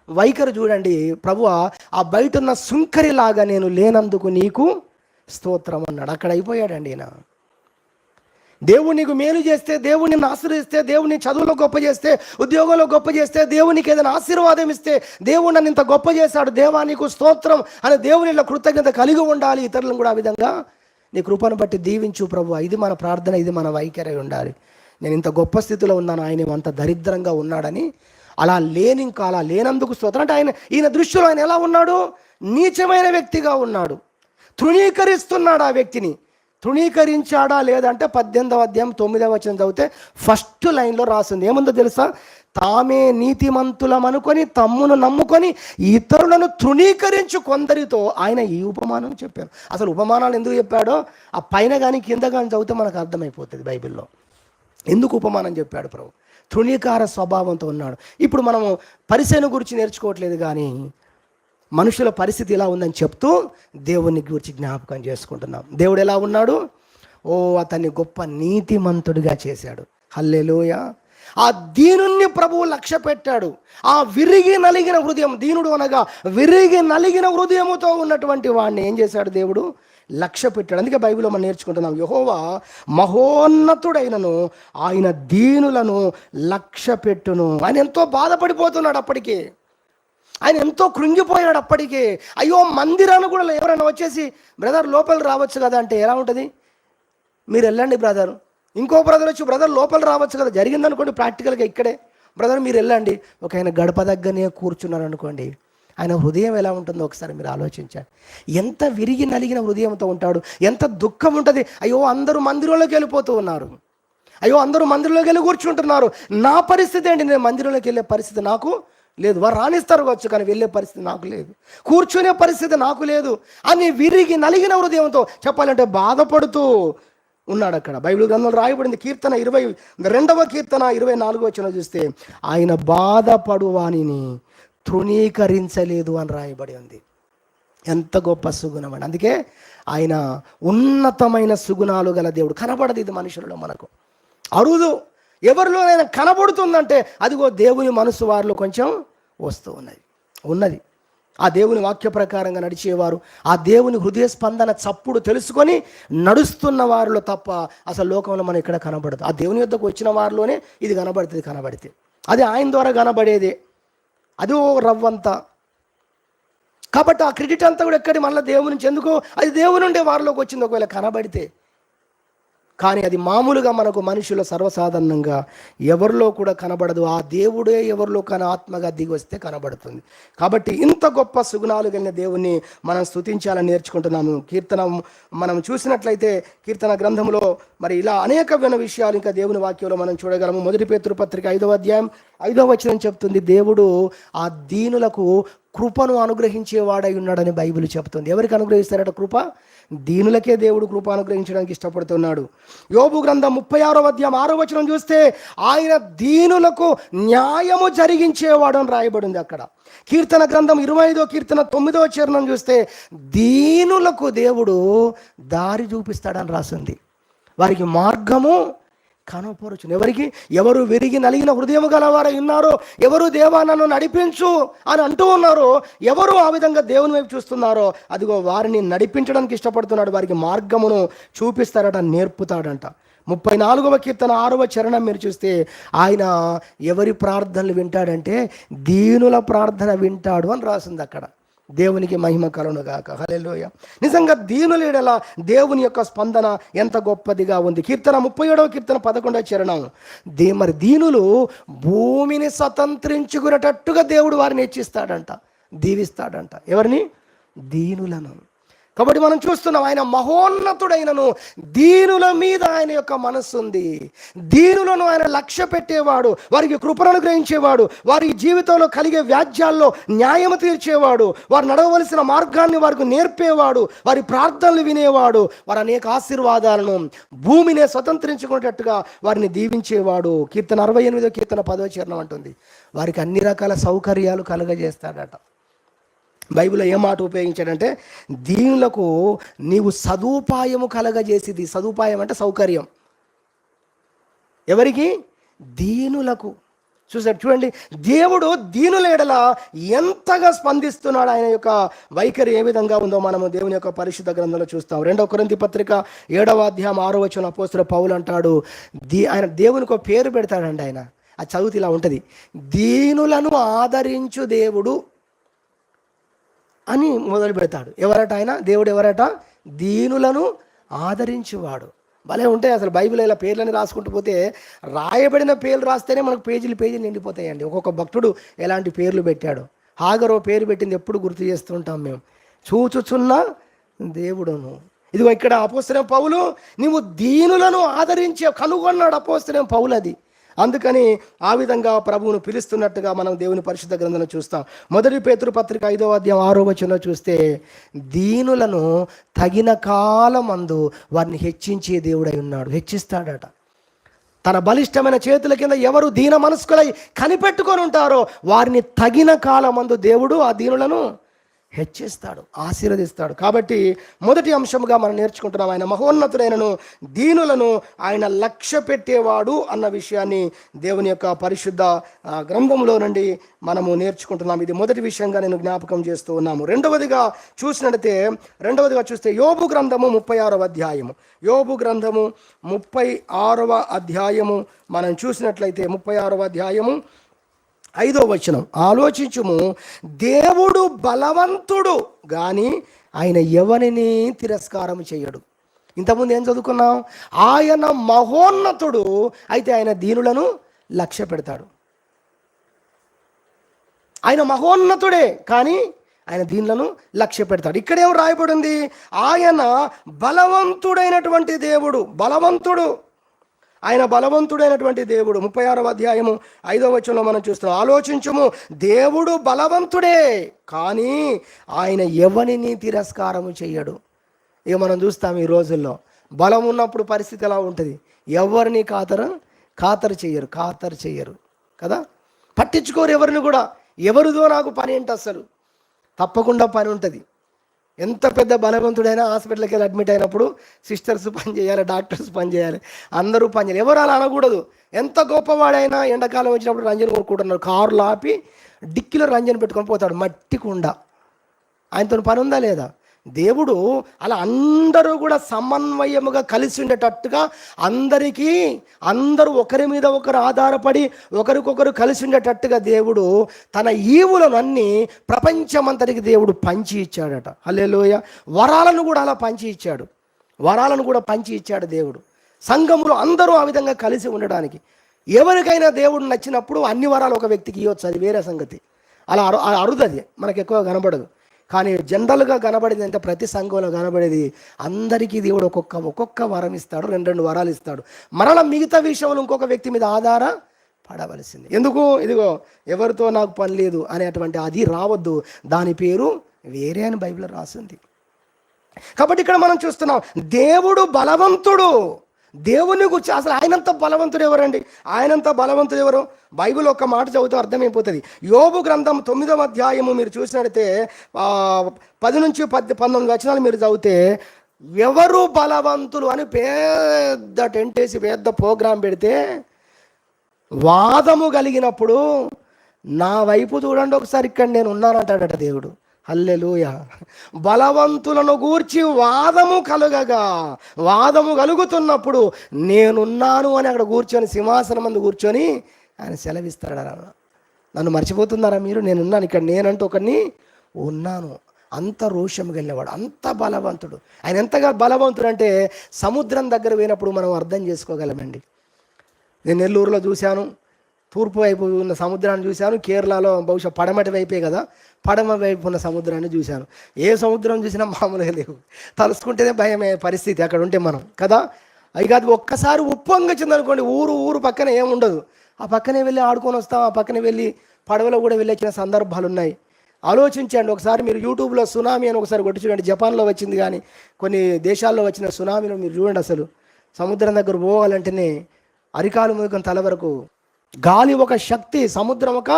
వైఖరి చూడండి. ప్రభువా, ఆ బయట ఉన్న సుంకరిలాగా నేను లేనందుకు నీకు స్తోత్రం అన్నాడు. అక్కడ అయిపోయాడండి ఈయన. దేవుడు నీకు మేలు చేస్తే, దేవుడు నిన్ను ఆశీర్వదిస్తే, దేవుడిని చదువులో గొప్ప చేస్తే, ఉద్యోగంలో గొప్ప చేస్తే, దేవునికి ఏదైనా ఆశీర్వాదం ఇస్తే, దేవుడు నన్ను ఇంత గొప్ప చేశాడు, దేవా నీకు స్తోత్రం అని దేవునిలో కృతజ్ఞత కలిగి ఉండాలి. ఇతరులను కూడా ఆ విధంగా నీ కృపను బట్టి దీవించు ప్రభువా. ఇది మన ప్రార్థన, ఇది మన వైఖరి ఉండాలి. నేను ఇంత గొప్ప స్థితిలో ఉన్నాను, ఆయన అంత దరిద్రంగా ఉన్నాడని అలా లేనందుకు స్తోత్రం. అంటే ఈయన దృష్టిలో ఆయన ఎలా ఉన్నాడు? నీచమైన వ్యక్తిగా ఉన్నాడు. తృణీకరిస్తున్నాడు ఆ వ్యక్తిని. తృణీకరించాడా లేదంటే 18వ అధ్యాయం 9వ వచనం చదివితే ఫస్ట్ లైన్లో రాసింది ఏముందో తెలుసా? తామే నీతిమంతులమనుకొని తమ్మును నమ్ముకొని ఇతరులను తృణీకరించు కొందరితో ఆయన ఈ ఉపమానం చెప్పారు. అసలు ఉపమానాలు ఎందుకు చెప్పాడో ఆ పైన కానీ కింద కానీ చదివితే మనకు అర్థమైపోతుంది బైబిల్లో ఎందుకు ఉపమానం చెప్పాడు ప్రభు. తృణీకార స్వభావంతో ఉన్నాడు. ఇప్పుడు మనము పరిసయ్యుని గురించి నేర్చుకోవట్లేదు, కానీ మనుషుల పరిస్థితి ఎలా ఉందని చెప్తూ దేవుని గురించి జ్ఞాపకం చేసుకుంటున్నాం. దేవుడు ఎలా ఉన్నాడు? అతన్ని గొప్ప నీతిమంతుడిగా చేశాడు. హల్లెలూయా. ఆ దీనుణ్ణి ప్రభువు లక్ష్య పెట్టాడు. ఆ విరిగి నలిగిన హృదయం, దీనుడు అనగా విరిగి నలిగిన హృదయముతో ఉన్నటువంటి వాడిని ఏం చేశాడు? దేవుడు లక్ష్య పెట్టాడు. అందుకే బైబిల్లో మనం నేర్చుకుంటున్నాం, యెహోవా మహోన్నతుడైనను ఆయన దీనులను లక్ష్య పెట్టును. ఆయన ఎంతో బాధపడిపోతున్నాడు అప్పటికే, ఆయన ఎంతో కృంగిపోయాడు అప్పటికే. అయ్యో, మందిరాన్ని కూడా ఎవరైనా వచ్చేసి బ్రదర్ లోపల రావచ్చు కదా అంటే ఎలా ఉంటుంది? మీరు వెళ్ళండి బ్రదర్. ఇంకో బ్రదర్ వచ్చి బ్రదర్ లోపల రావచ్చు కదా, జరిగిందనుకోండి ప్రాక్టికల్గా ఇక్కడే, బ్రదర్ మీరు వెళ్ళండి. ఒక ఆయన గడప దగ్గరనే కూర్చున్నారు అనుకోండి, ఆయన హృదయం ఎలా ఉంటుందో ఒకసారి మీరు ఆలోచించండి. ఎంత విరిగి నలిగిన హృదయంతో ఉంటాడు, ఎంత దుఃఖం ఉంటుంది. అయ్యో, అందరూ మందిరంలోకి వెళ్ళిపోతూ ఉన్నారు, అయ్యో అందరూ మందిరంలోకి వెళ్ళి కూర్చుంటున్నారు, నా పరిస్థితి ఏంటి? నేను మందిరంలోకి వెళ్ళే పరిస్థితి నాకు లేదు. వారు రాణిస్తారు కావచ్చు, కానీ వెళ్ళే పరిస్థితి నాకు లేదు, కూర్చునే పరిస్థితి నాకు లేదు అని విరిగి నలిగిన హృదయంతో చెప్పాలంటే బాధపడుతూ ఉన్నాడు అక్కడ. బైబిల్ గ్రంథంలో రాయబడింది, కీర్తన 22వ కీర్తన 24వ వచనం చూస్తే ఆయన బాధపడు వానిని తృణీకరించలేదు అని రాయబడి ఉంది. ఎంత గొప్ప సుగుణం అండి. అందుకే ఆయన ఉన్నతమైన సుగుణాలు గల దేవుడు. కనబడదు ఇది మనుషులలో మనకు అరుదు. ఎవరిలోనైనా కనబడుతుందంటే అదిగో దేవుని మనసు వారిలో కొంచెం వస్తూ ఉన్నది. ఆ దేవుని వాక్య ప్రకారంగా నడిచేవారు, ఆ దేవుని హృదయ స్పందన చప్పుడు తెలుసుకొని నడుస్తున్న వారిలో తప్ప అసలు లోకంలో మనం ఇక్కడ కనబడదు. ఆ దేవుని యొద్దకు వచ్చిన వారిలోనే ఇది కనబడితే అది ఆయన ద్వారా కనబడేదే. అది ఓ రవ్వంతా. కాబట్టి ఆ క్రెడిట్ అంతా కూడా ఎక్కడి మళ్ళీ దేవుని నుంచి ఎందుకు? అది దేవుని ఉండే వారిలోకి వచ్చింది ఒకవేళ కనబడితే. కానీ అది మామూలుగా మనకు మనుషుల సర్వసాధారణంగా ఎవరిలో కూడా కనబడదు. ఆ దేవుడే ఎవరిలో కానీ ఆత్మగా దిగి వస్తే కనబడుతుంది. కాబట్టి ఇంత గొప్ప సుగుణాలు కలిగిన దేవుణ్ణి మనం స్తుతించాలని నేర్చుకుంటున్నాము. కీర్తన మనం చూసినట్లయితే కీర్తన గ్రంథంలో మరి ఇలా అనేకమైన విషయాలు ఇంకా దేవుని వాక్యంలో మనం చూడగలము. 1 పేతురు పత్రిక 5వ అధ్యాయం 5వ వచనం చెప్తుంది, దేవుడు ఆ దీనులకు కృపను అనుగ్రహించేవాడై ఉన్నాడని బైబిల్ చెప్తుంది. ఎవరికి అనుగ్రహిస్తారట కృప? దీనులకే దేవుడు కృప అనుగ్రహించడానికి ఇష్టపడుతున్నాడు. యోబు గ్రంథం 36వ అధ్యాయం 6వ వచనం చూస్తే ఆయన దీనులకు న్యాయము జరిగించేవాడు అని రాయబడింది అక్కడ. కీర్తన గ్రంథం 25వ కీర్తన 9వ చరణం చూస్తే దీనులకు దేవుడు దారి చూపిస్తాడని రాసింది. వారికి మార్గము కనపరుచును. ఎవరు విరిగి నలిగిన హృదయం గలవారై ఉన్నారో, ఎవరు దేవా నన్ను నడిపించు అని అంటూ ఉన్నారో, ఎవరు ఆ విధంగా దేవుని వైపు చూస్తున్నారో అదిగో వారిని నడిపించడానికి ఇష్టపడుతున్నాడు. వారికి మార్గమును చూపిస్తాడట, నేర్పుతాడంట. 34వ కీర్తన 6వ చరణం మీరు చూస్తే ఆయన ఎవరి ప్రార్థనలు వింటాడంటే దీనుల ప్రార్థన వింటాడు అని రాసింది అక్కడ. దేవునికి మహిమ కలుగును గాక. హల్లెలూయా. నిజంగా దీనుల యెడల దేవుని యొక్క స్పందన ఎంత గొప్పదిగా ఉంది. కీర్తన 37వ కీర్తన 11వ చరణం, మరి దీనులు భూమిని స్వతంత్రించుకునేటట్టుగా దేవుడు వారిని హెచ్చిస్తాడంట, దీవిస్తాడంట. ఎవరిని? దీనులను. కాబట్టి మనం చూస్తున్నాం ఆయన మహోన్నతుడైనను దీనుల మీద ఆయన యొక్క మనస్సు ఉంది. దీనులను ఆయన లక్ష్య పెట్టేవాడు, వారికి కృపను అనుగ్రహించేవాడు, వారి జీవితంలో కలిగే వ్యాజ్యాల్లో న్యాయము తీర్చేవాడు, వారు నడవలసిన మార్గాన్ని వారికి నేర్పేవాడు, వారి ప్రార్థనలు వినేవాడు, వారి అనేక ఆశీర్వాదాలను భూమినే స్వతంత్రించుకునేటట్టుగా వారిని దీవించేవాడు. కీర్తన 68వ కీర్తన 10వ చరణం అంటుంది, వారికి అన్ని రకాల సౌకర్యాలు కలుగజేస్తాడట. బైబిల్లో ఏ మాట ఉపయోగించాడంటే దీనులకు నీవు సదుపాయము కలగజేసేది. సదుపాయం అంటే సౌకర్యం. ఎవరికి? దీనులకు. చూడండి, దేవుడు దీనుల యెడల ఎంతగా స్పందిస్తున్నాడు. ఆయన యొక్క వైఖరి ఏ విధంగా ఉందో మనము దేవుని యొక్క పరిశుద్ధ గ్రంథంలో చూస్తాం. 2వ కొరింథీ పత్రిక 7వ అధ్యాయం 6వ వచనం అపోస్తలుడు పౌలు అంటాడు, ఆయన దేవునికి ఒక పేరు పెడతాడండి. ఆయన ఆ చదువుతూ ఇలా ఉంటుంది, దీనులను ఆదరించు దేవుడు అని మొదలు పెడతాడు. ఎవరట ఆయన? దేవుడు ఎవరట? దీనులను ఆదరించువాడు. భలే ఉంటాయి అసలు. బైబిల్ ఇలా పేర్లని రాసుకుంటూ పోతే రాయబడిన పేర్లు రాస్తేనే మనకు పేజీలు నిండిపోతాయండి. ఒక్కొక్క భక్తుడు ఎలాంటి పేర్లు పెట్టాడు. హాగరో పేరు పెట్టింది ఎప్పుడు గుర్తు చేస్తూ ఉంటాం మేము. చూచుచున్న దేవుడును. ఇదిగో ఇక్కడ అపోస్తలుడైన పౌలు నీవు దీనులను ఆదరించే కనుగొన్నాడు అపోస్తలుడైన పౌలు అది. అందుకని ఆ విధంగా ప్రభువును పిలుస్తున్నట్టుగా మనం దేవుని పరిశుద్ధ గ్రంథంలో చూస్తాం. 1 పేతురు పత్రిక 5వ అధ్యాయం 6వ వచనంలో చూస్తే దీనులను తగిన కాలమందు వారిని హెచ్చించే దేవుడై ఉన్నాడు. హెచ్చిస్తాడట. తన బలిష్టమైన చేతుల కింద ఎవరు దీన మనస్కులై కనిపెట్టుకొని ఉంటారో వారిని తగిన కాలమందు దేవుడు ఆ దీనులను హెచ్చిస్తాడు, ఆశీర్వదిస్తాడు. కాబట్టి మొదటి అంశంగా మనం నేర్చుకుంటున్నాం, ఆయన మహోన్నతుడైనను దీనులను ఆయన లక్ష్య పెట్టేవాడు అన్న విషయాన్ని దేవుని యొక్క పరిశుద్ధ గ్రంథంలో నుండి మనము నేర్చుకుంటున్నాం. ఇది మొదటి విషయంగా నేను జ్ఞాపకం చేస్తూ ఉన్నాము. రెండవదిగా చూస్తే యోబు గ్రంథము 36వ అధ్యాయము. యోబు గ్రంథము 36వ అధ్యాయము మనం చూసినట్లయితే 36వ అధ్యాయము 5వ వచనం, ఆలోచించుము, దేవుడు బలవంతుడు కానీ ఆయన ఎవరిని తిరస్కారం చేయడు. ఇంతకుముందు ఏం చదువుకున్నాం? ఆయన మహోన్నతుడు, అయితే ఆయన దీనులను లక్ష్య పెడతాడు. ఆయన మహోన్నతుడే కానీ ఆయన దీనులను లక్ష్య పెడతాడు. ఇక్కడేం రాయబడింది? ఆయన బలవంతుడైనటువంటి దేవుడు. బలవంతుడు, ఆయన బలవంతుడైనటువంటి దేవుడు. 36వ అధ్యాయము 5వ వచనంలో మనం చూస్తున్నాం, ఆలోచించుము, దేవుడు బలవంతుడే కానీ ఆయన ఎవరిని తిరస్కారము చెయ్యడు. ఇక మనం చూస్తాం ఈ రోజుల్లో బలం ఉన్నప్పుడు పరిస్థితి ఎలా ఉంటుంది? ఎవరిని ఖాతరు చెయ్యరు కదా, పట్టించుకోరు ఎవరిని కూడా. ఎవరిదో నాకు పని ఏంటి? అసలు తప్పకుండా పని ఉంటుంది. ఎంత పెద్ద బలవంతుడైనా హాస్పిటల్కి వెళ్ళి అడ్మిట్ అయినప్పుడు సిస్టర్స్ పని చేయాలి, డాక్టర్స్ పని చేయాలి, అందరూ పని చేయాలి. ఎవరు అలా అనకూడదు. ఎంత గొప్పవాడైనా ఎండాకాలం వచ్చినప్పుడు రంజన్ కొనుక్కుంటున్నారు, కారులో ఆపి డిక్కిలో రంజన్ పెట్టుకొని పోతాడు, మట్టి కుండ. ఆయనతో పని ఉందా లేదా? దేవుడు అలా అందరూ కూడా సమన్వయముగా కలిసి ఉండేటట్టుగా అందరూ ఒకరి మీద ఒకరు ఆధారపడి ఒకరికొకరు కలిసి ఉండేటట్టుగా దేవుడు తన ఈవులను అన్ని ప్రపంచమంతటికి దేవుడు పంచి ఇచ్చాడట. హల్లెలూయా. వరాలను కూడా అలా పంచి ఇచ్చాడు దేవుడు. సంఘములో అందరూ ఆ విధంగా కలిసి ఉండడానికి. ఎవరికైనా దేవుడు నచ్చినప్పుడు అన్ని వరాలు ఒక వ్యక్తికి ఇవ్వచ్చు, అది వేరే సంగతి. అలా అరుదది, మనకు ఎక్కువ కనబడదు. కానీ జనరల్గా కనబడేది అంటే ప్రతి సంఘంలో కనబడేది అందరికీ దేవుడు ఒక్కొక్క వరం ఇస్తాడు, 2 వరాలు ఇస్తాడు. మరలా మిగతా విషయంలో ఇంకొక వ్యక్తి మీద ఆధారపడవలసింది. ఎందుకు? ఇదిగో ఎవరితో నాకు పని లేదు అనేటువంటి అది రావద్దు, దాని పేరు వేరే అని బైబిల్లో రాసింది. కాబట్టి ఇక్కడ మనం చూస్తున్నాం దేవుడు బలవంతుడు. దేవుని గురించి అసలు ఆయనంత బలవంతుడు ఎవరండి? ఆయనంత బలవంతుడు ఎవరు? బైబిల్ ఒక్క మాట చదివితే అర్థమైపోతుంది. యోబు గ్రంథం 9వ అధ్యాయము మీరు చూసినట్లయితే 10 నుంచి 19 వచనాలు మీరు చదివితే ఎవరు బలవంతులు అని పెద్ద టెంట్ వేసి పెద్ద ప్రోగ్రాం పెడితే వాదము కలిగినప్పుడు నా వైపు చూడండి ఒకసారి, ఇక్కడ నేను ఉన్నానంటాడట దేవుడు. హల్లెలూయా. బలవంతులను గూర్చి వాదము కలుగుతున్నప్పుడు నేనున్నాను అని అక్కడ కూర్చొని సింహాసనం ముందు కూర్చొని ఆయన సెలవిస్తాడు. నన్ను మర్చిపోతున్నారా మీరు? నేనున్నాను ఇక్కడ, నేనంటూ ఒకరిని ఉన్నాను. అంత రోషం వెళ్ళేవాడు, అంత బలవంతుడు. ఆయన ఎంతగా బలవంతుడు అంటే సముద్రం దగ్గర పోయినప్పుడు మనం అర్థం చేసుకోగలమండి. నేను నెల్లూరులో చూశాను, తూర్పు వైపు ఉన్న సముద్రాన్ని చూశాను. కేరళలో బహుశా పడమటి వైపే కదా, పడమ వైపు ఉన్న సముద్రాన్ని చూశాను. ఏ సముద్రం చూసినా మామూలుగా లేవు, తలుసుకుంటేనే భయమే పరిస్థితి అక్కడ ఉంటే మనం కదా. ఇక అది ఒక్కసారి ఉప్పొంగొచ్చింది అనుకోండి, ఊరు పక్కన ఏముండదు, ఆ పక్కనే వెళ్ళి ఆడుకొని వస్తాం, ఆ పక్కనే వెళ్ళి పడవలో కూడా వెళ్ళొచ్చిన సందర్భాలు ఉన్నాయి. ఆలోచించండి ఒకసారి, మీరు యూట్యూబ్లో సునామీ అని ఒకసారి కొట్టి చూడండి. జపాన్లో వచ్చింది కానీ కొన్ని దేశాల్లో వచ్చిన సునామీలో మీరు చూడండి. అసలు సముద్రం దగ్గర పోవాలంటేనే అరికాలు మొదలుకొని తల వరకు గాలి ఒక శక్తి, సముద్రం ఒక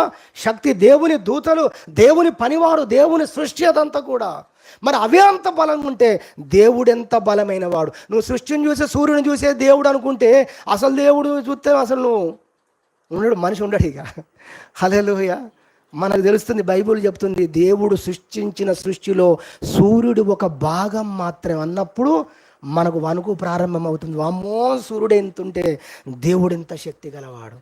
శక్తి, దేవుని దూతలు, దేవుని పనివారు, దేవుని సృష్టి అదంతా కూడా. మరి అవే అంత బలంగా ఉంటే దేవుడు ఎంత బలమైన వాడు. నువ్వు సృష్టిని చూసే, సూర్యుని చూసే దేవుడు అనుకుంటే అసలు దేవుడు చూస్తే అసలు నువ్వు ఉండడు, మనిషి ఉండడు ఇక. హల్లెలూయా. మనకు తెలుస్తుంది, బైబిల్ చెప్తుంది దేవుడు సృష్టించిన సృష్టిలో సూర్యుడు ఒక భాగం మాత్రమే అన్నప్పుడు మనకు వణుకు ప్రారంభమవుతుంది. అమ్మో, సూర్యుడు ఎంత ఉంటే దేవుడు ఎంత శక్తి గలవాడు.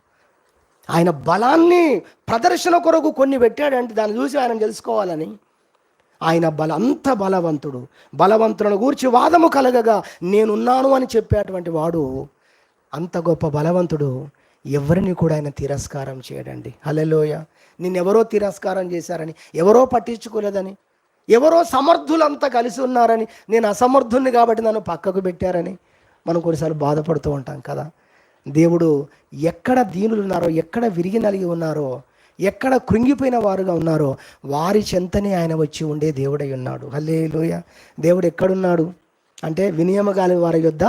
ఆయన బలాన్ని ప్రదర్శన కొరకు కొన్ని పెట్టాడంటే దాన్ని చూసి ఆయన తెలుసుకోవాలని. ఆయన అంత బలవంతుడు. బలవంతులను గూర్చి వాదము కలగగా నేనున్నాను అని చెప్పేటువంటి వాడు, అంత గొప్ప బలవంతుడు. ఎవరిని కూడా ఆయన తిరస్కారం చేయడండి. హల్లెలూయా. నిన్నెవరో తిరస్కారం చేశారని, ఎవరో పట్టించుకోలేదని, ఎవరో సమర్థులంతా కలిసి ఉన్నారని, నేను అసమర్థుణ్ణి కాబట్టి నన్ను పక్కకు పెట్టారని మనం కొన్నిసార్లు బాధపడుతూ ఉంటాం కదా. దేవుడు ఎక్కడ దీనులు ఉన్నారో, ఎక్కడ విరిగి నలిగి ఉన్నారో, ఎక్కడ కృంగిపోయిన వారుగా ఉన్నారో వారి చెంతనే ఆయన వచ్చి ఉండే దేవుడై ఉన్నాడు. హల్లెలూయా. దేవుడు ఎక్కడున్నాడు అంటే వినయము గల వారి యొద్ద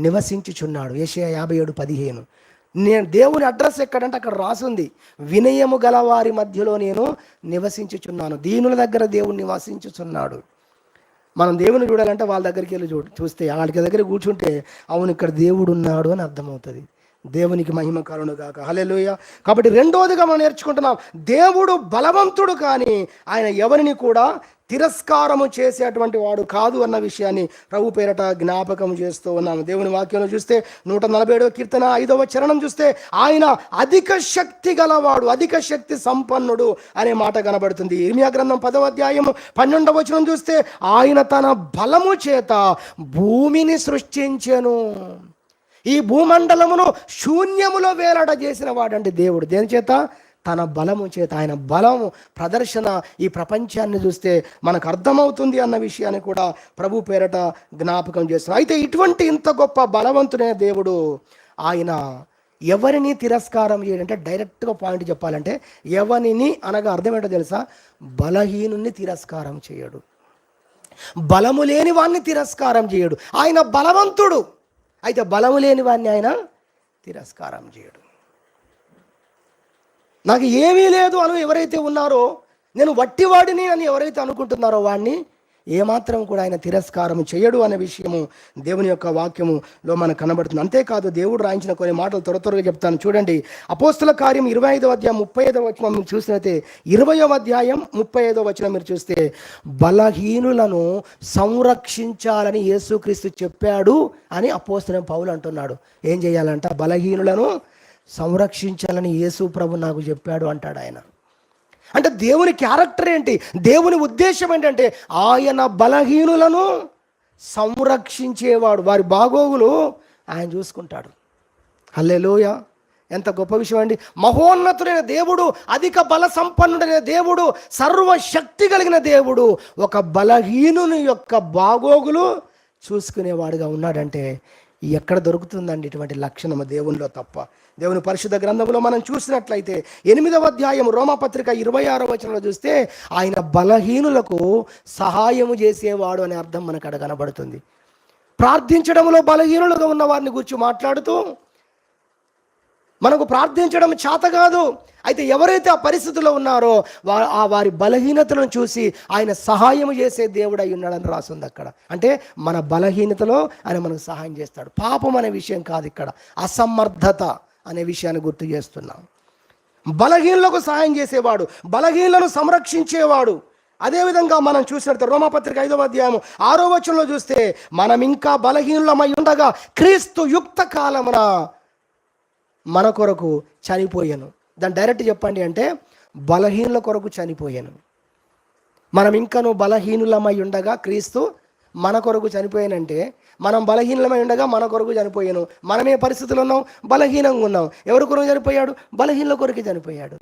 నివసించుచున్నాడు. యెషయా 57:15. నేను దేవుని అడ్రస్ ఎక్కడంటే అక్కడ రాసుంది, వినయము గల వారి మధ్యలో నేను నివసించుచున్నాను. దీనుల దగ్గర దేవుడు నివసించుచున్నాడు. మనం దేవుని చూడాలంటే వాళ్ళ దగ్గరికి వెళ్ళి చూస్తే, వాళ్ళకి దగ్గర కూర్చుంటే అవును ఇక్కడ దేవుడు ఉన్నాడు అని అర్థమవుతుంది. దేవునికి మహిమ కలుగును గాక. హల్లెలూయా. కాబట్టి రెండోదిగా మనం నేర్చుకుంటున్నాం, దేవుడు బలవంతుడు కానీ ఆయన ఎవరిని కూడా తిరస్కారము చేసేటువంటి వాడు కాదు అన్న విషయాన్ని ప్రభు పేరట జ్ఞాపకం చేస్తూ ఉన్నాము. దేవుని వాక్యంలో చూస్తే 147వ కీర్తన 5వ చరణం చూస్తే ఆయన అధిక శక్తి గలవాడు, అధిక శక్తి సంపన్నుడు అనే మాట కనబడుతుంది. ఇర్మియా గ్రంథం 10వ అధ్యాయం 12వ వచనం చూస్తే ఆయన తన బలము చేత భూమిని సృష్టించెను. ఈ భూమండలమును శూన్యములో వేలాడ చేసిన వాడండి దేవుడు. దేని చేత? తన బలము చేత. ఆయన బలము ప్రదర్శన ఈ ప్రపంచాన్ని చూస్తే మనకు అర్థమవుతుంది అన్న విషయాన్ని కూడా ప్రభు పేరట జ్ఞాపకం చేస్తున్నాం. అయితే ఇటువంటి ఇంత గొప్ప బలవంతుడైన దేవుడు ఆయన ఎవరిని తిరస్కారం చేయడంటే, డైరెక్ట్గా పాయింట్ చెప్పాలంటే ఎవరిని అనగా అర్థం ఏంటో తెలుసా? బలహీనుని తిరస్కారం చేయడు, బలము లేని వాడిని తిరస్కారం చేయడు. ఆయన బలవంతుడు, అయితే బలము లేని వాడిని ఆయన తిరస్కారం చేయడు. నాకు ఏమీ లేదు అని ఎవరైతే ఉన్నారో, నేను వట్టివాడిని అని ఎవరైతే అనుకుంటున్నారో వాడిని ఏమాత్రం కూడా ఆయన తిరస్కారం చేయడు అనే విషయము దేవుని యొక్క వాక్యములో మనకు కనబడుతుంది. అంతేకాదు దేవుడు రాయించిన కొన్ని మాటలు త్వరగా చెప్తాను చూడండి. అపోస్తుల కార్యం 25వ అధ్యాయం 35వ వచనం మీరు చూసినట్లయితే, 20వ అధ్యాయం 35వ వచనం మీరు చూస్తే, బలహీనులను సంరక్షించాలని యేసుక్రీస్తు చెప్పాడు అని అపోస్తలుడైన పౌలు అంటున్నాడు. ఏం చేయాలంట? బలహీనులను సంరక్షించాలని యేసు ప్రభు నాకు చెప్పాడు అంటాడు ఆయన. అంటే దేవుని క్యారెక్టర్ ఏంటి, దేవుని ఉద్దేశం ఏంటంటే ఆయన బలహీనులను సంరక్షించేవాడు, వారి బాగోగులు ఆయన చూసుకుంటాడు. హల్లెలూయా. ఎంత గొప్ప విషయం అండి. మహోన్నతుడైన దేవుడు, అధిక బల సంపన్నుడైన దేవుడు, సర్వశక్తి కలిగిన దేవుడు ఒక బలహీనుని యొక్క బాగోగులు చూసుకునేవాడుగా ఉన్నాడంటే ఎక్కడ దొరుకుతుందండి ఇటువంటి లక్షణము? దేవునిలో తప్ప. దేవుని పరిశుద్ధ గ్రంథంలో మనం చూసినట్లయితే 8వ అధ్యాయం రోమాపత్రిక 26వ వచనంలో చూస్తే ఆయన బలహీనులకు సహాయము చేసేవాడు అనే అర్థం మనకు అక్కడ కనబడుతుంది. ప్రార్థించడంలో బలహీనులుగా ఉన్న వారిని గురించి మాట్లాడుతూ, మనకు ప్రార్థించడం చేత కాదు, అయితే ఎవరైతే ఆ పరిస్థితుల్లో ఉన్నారో వారి బలహీనతలను చూసి ఆయన సహాయం చేసే దేవుడు అయి ఉన్నాడని రాసింది అక్కడ. అంటే మన బలహీనతలో ఆయన మనకు సహాయం చేస్తాడు. పాపం అనే విషయం కాదు ఇక్కడ, అసమర్థత అనే విషయాన్ని గుర్తు చేస్తున్నాం. బలహీనులకు సహాయం చేసేవాడు, బలహీనులను సంరక్షించేవాడు. అదేవిధంగా మనం చూసినట్టు రోమాపత్రిక 5వ అధ్యాయం 6వ వచనంలో చూస్తే, మనం ఇంకా బలహీనులమై ఉండగా క్రీస్తు యుక్త కాలమున మన కొరకు చనిపోయాను. దాన్ని డైరెక్ట్ చెప్పండి అంటే బలహీనుల కొరకు చనిపోయాను. మనం ఇంకను బలహీనులమై ఉండగా క్రీస్తు మన కొరకు చనిపోయానంటే, మనం బలహీనమై ఉండగా మన కొరకు చనిపోయాను. మనం ఏ పరిస్థితుల్లో ఉన్నాం? బలహీనంగా ఉన్నాం. ఎవరి కొరకు చనిపోయాడు? బలహీనుల కొరకు చనిపోయాడు.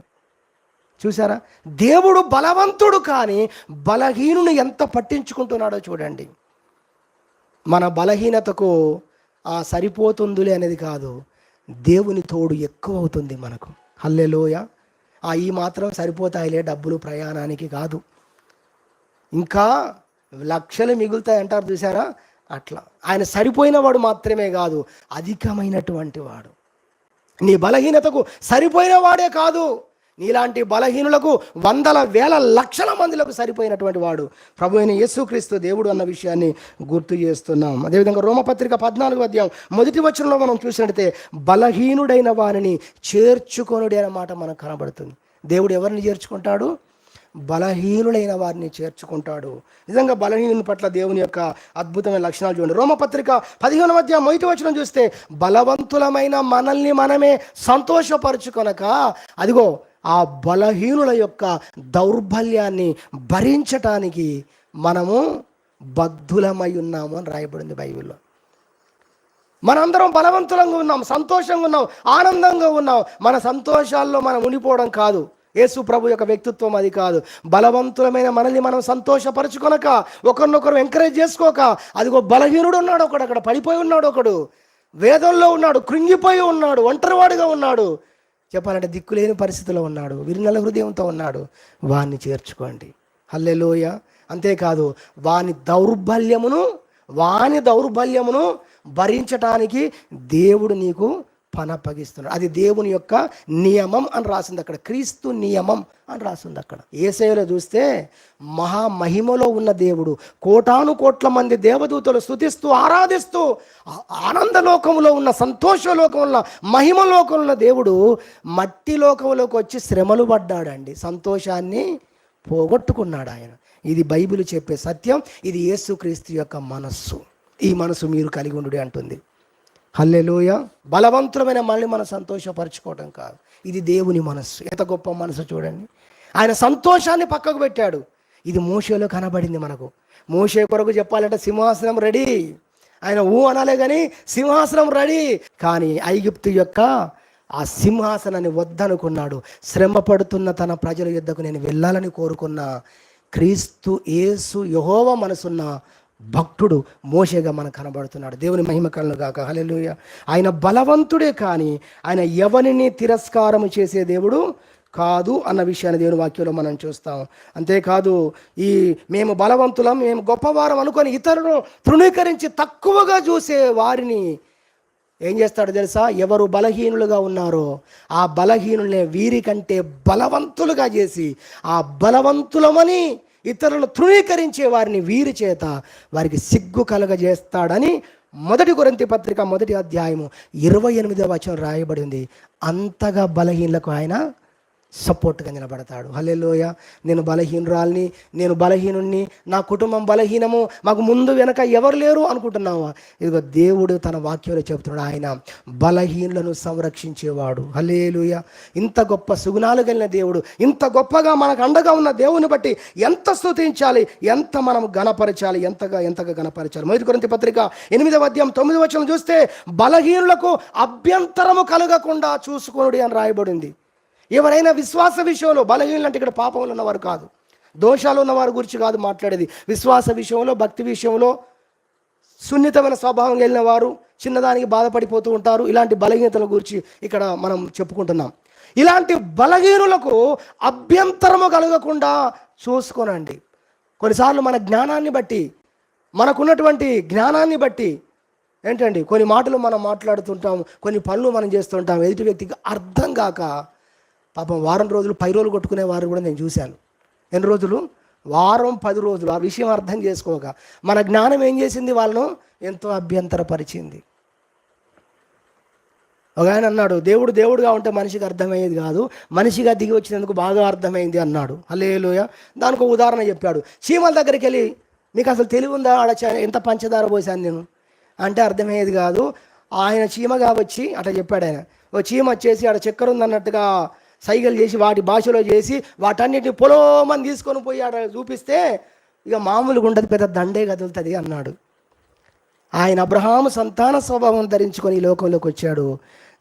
చూసారా? దేవుడు బలవంతుడు కానీ బలహీనుని ఎంత పట్టించుకుంటున్నాడో చూడండి. మన బలహీనతకు సరిపోతుందిలే అనేది కాదు, దేవుని తోడు ఎక్కువ అవుతుంది మనకు. హల్లెలూయా. ఈ మాత్రం సరిపోతాయిలే డబ్బులు ప్రయాణానికి కాదు, ఇంకా లక్షలు మిగులుతాయి అంటారు చూసారా? అట్లా ఆయన సరిపోయిన వాడు మాత్రమే కాదు, అధికమైనటువంటి వాడు. నీ బలహీనతకు సరిపోయిన వాడే కాదు, నీలాంటి బలహీనులకు వందల వేల లక్షల మందిలకు సరిపోయినటువంటి వాడు ప్రభు అయిన యేసుక్రీస్తు దేవుడు అన్న విషయాన్ని గుర్తు చేస్తున్నాం. అదేవిధంగా రోమపత్రిక 14వ అధ్యాయం 1వ వచనంలో మనం చూసినట్లయితే, బలహీనుడైన వారిని చేర్చుకొనుడి అనే మాట మనకు కనబడుతుంది. దేవుడు ఎవరిని చేర్చుకుంటాడు? బలహీనులైన వారిని చేర్చుకుంటాడు. నిజంగా బలహీనుని పట్ల దేవుని యొక్క అద్భుతమైన లక్షణాలు చూడండి. రోమపత్రిక 15వ అధ్యాయం 1వ వచనం చూస్తే, బలవంతులమైన మనల్ని మనమే సంతోషపరచుకొనక, అదిగో ఆ బలహీనుల యొక్క దౌర్బల్యాన్ని భరించటానికి మనము బద్ధులమై ఉన్నాము అని రాయబడింది బైబిల్లో. మనందరం బలవంతులంగా ఉన్నాం, సంతోషంగా ఉన్నాం, ఆనందంగా ఉన్నాం. మన సంతోషాల్లో మనం ఉండిపోవడం కాదు. యేసు ప్రభు యొక్క వ్యక్తిత్వం అది కాదు. బలవంతులమైన మనల్ని మనం సంతోషపరచుకొనక, ఒకరినొకరు ఎంకరేజ్ చేసుకోక, అదిగో బలహీనుడు ఉన్నాడు ఒకడు, అక్కడ పడిపోయి ఉన్నాడు ఒకడు, వేదంలో ఉన్నాడు, కృంగిపోయి ఉన్నాడు, ఒంటరివాడుగా ఉన్నాడు, చెప్పాలంటే దిక్కులేని పరిస్థితిలో ఉన్నాడు, విరినల హృదయంతో ఉన్నాడు. వాణ్ణి చేర్చుకోండి. హల్లెలూయా. అంతేకాదు వాని దౌర్బల్యమును భరించటానికి దేవుడు నీకు పనప్పగిస్తున్నాడు. అది దేవుని యొక్క నియమం అని రాసింది అక్కడ. క్రీస్తు నియమం అని రాసింది అక్కడ. యేసయ్యలో చూస్తే మహామహిమలో ఉన్న దేవుడు, కోటాను కోట్ల మంది దేవదూతలు స్తుతిస్తూ ఆరాధిస్తూ ఆనందలోకంలో ఉన్న, సంతోషలోకంలో ఉన్న, మహిమలోకంలో ఉన్న దేవుడు మట్టి లోకంలోకి వచ్చి శ్రమలు పడ్డాడండి. సంతోషాన్ని పోగొట్టుకున్నాడు ఆయన. ఇది బైబిల్ చెప్పే సత్యం. ఇది యేసుక్రీస్తు యొక్క మనస్సు. ఈ మనసు మీరు కలిగి ఉండు అంటుంది. హల్లెలూయ. బలవంతులమైన మనల్ని మనం సంతోషపరచుకోవటం కాదు, ఇది దేవుని మనస్సు. ఎంత గొప్ప మనసు చూడండి. ఆయన సంతోషాన్ని పక్కకు పెట్టాడు. ఇది మోషేలో కనబడింది మనకు. మోషే కొరకు చెప్పాలంటే సింహాసనం రెడీ, ఆయన అనాలే కానీ సింహాసనం రెడీ. కానీ ఐగుప్తు యొక్క ఆ సింహాసనాన్ని వద్దనుకున్నాడు. శ్రమ పడుతున్న తన ప్రజల యుద్ధకు నేను వెళ్ళాలని కోరుకున్న క్రీస్తు యేసు యెహోవా మనసున్న భక్తుడు మోషేగా మనకు కనబడుతున్నాడు. దేవుని మహిమ కలుగును గాక. హల్లెలూయా. ఆయన బలవంతుడే కానీ ఆయన ఎవరిని తిరస్కారం చేసే దేవుడు కాదు అన్న విషయాన్ని దేవుని వాక్యంలో మనం చూస్తాం. అంతేకాదు మేము బలవంతులం, మేము గొప్పవారం అనుకొని ఇతరులను తృణీకరించి తక్కువగా చూసే వారిని ఏం చేస్తాడు తెలుసా? ఎవరు బలహీనులుగా ఉన్నారో ఆ బలహీనులనే వీరికంటే బలవంతులుగా చేసి, ఆ బలవంతులమని ఇతరులను తృణీకరించే వారిని వీరి చేత వారికి సిగ్గు కలగజేస్తాడని 1 కొరింథీ పత్రిక 1వ అధ్యాయము 28వ వచనం రాయబడింది. అంతగా బలహీనులకు ఆయన సపోర్ట్గా నిలబడతాడు. హల్లెలూయా. నేను బలహీనురాల్ని, నేను బలహీనుణ్ణి, నా కుటుంబం బలహీనము, మాకు ముందు వెనక ఎవరు లేరు అనుకుంటున్నావా? ఇదిగో దేవుడు తన వాక్యంలో చెబుతున్నాడు, ఆయన బలహీనులను సంరక్షించేవాడు. హల్లెలూయా. ఇంత గొప్ప సుగుణాలు కలిగిన దేవుడు, ఇంత గొప్పగా మనకు అండగా ఉన్న దేవుని బట్టి ఎంత స్తుతించాలి, ఎంత మనం గణపరచాలి, ఎంతగా గణపరచాలి. 1 కొరింథీ పత్రిక 8వ అధ్యాయం 9వ వచనం చూస్తే బలహీనులకు అభ్యంతరము కలగకుండా చూసుకోనుడి అని రాయబడింది. ఎవరైనా విశ్వాస విషయంలో బలహీనులు అంటే ఇక్కడ పాపంలో ఉన్నవారు కాదు, దోషాలు ఉన్నవారి గురించి కాదు మాట్లాడేది. విశ్వాస విషయంలో, భక్తి విషయంలో సున్నితమైన స్వభావం కలిగిన వారు, చిన్నదానికి బాధపడిపోతూ ఉంటారు. ఇలాంటి బలహీనతల గురించి ఇక్కడ మనం చెప్పుకుంటున్నాం. ఇలాంటి బలహీనులకు అభ్యంతరము కలగకుండా చూసుకోనండి. కొన్నిసార్లు మన జ్ఞానాన్ని బట్టి, మనకున్నటువంటి జ్ఞానాన్ని బట్టి ఏంటండి కొన్ని మాటలు మనం మాట్లాడుతుంటాం, కొన్ని పనులు మనం చేస్తుంటాం, ఎదుటి వ్యక్తికి అర్థం కాక పాపం వారం రోజులు 10 రోజులు కొట్టుకునే వారు కూడా నేను చూశాను. ఎన్ని రోజులు? వారం 10 రోజులు ఆ విషయం అర్థం చేసుకోక మన జ్ఞానం ఏం చేసింది? వాళ్ళను ఎంతో అభ్యంతరపరిచింది. ఒక ఆయన అన్నాడు, దేవుడుగా ఉంటే మనిషికి అర్థమయ్యేది కాదు, మనిషిగా దిగి వచ్చినందుకు బాగా అర్థమైంది అన్నాడు. హల్లెలూయా. దానికి ఒక ఉదాహరణ చెప్పాడు. చీమల దగ్గరికి వెళ్ళి, మీకు అసలు తెలివి ఉందా ఆడ ఎంత పంచదార పోసాను నేను అంటే అర్థమయ్యేది కాదు. ఆయన చీమగా వచ్చి అట్లా చెప్పాడు. ఆయన ఓ చీమ వచ్చేసి ఆడ చక్కెర ఉందన్నట్టుగా సైగలు చేసి వాటి భాషలో చేసి వాటన్నిటిని పొలోమని తీసుకొని పోయి ఆడ చూపిస్తే ఇక మామూలుగా ఉండదు, పెద్ద దండే కదులుతుంది అన్నాడు. ఆయన అబ్రహాము సంతాన స్వభావం ధరించుకొని ఈ లోకంలోకి వచ్చాడు.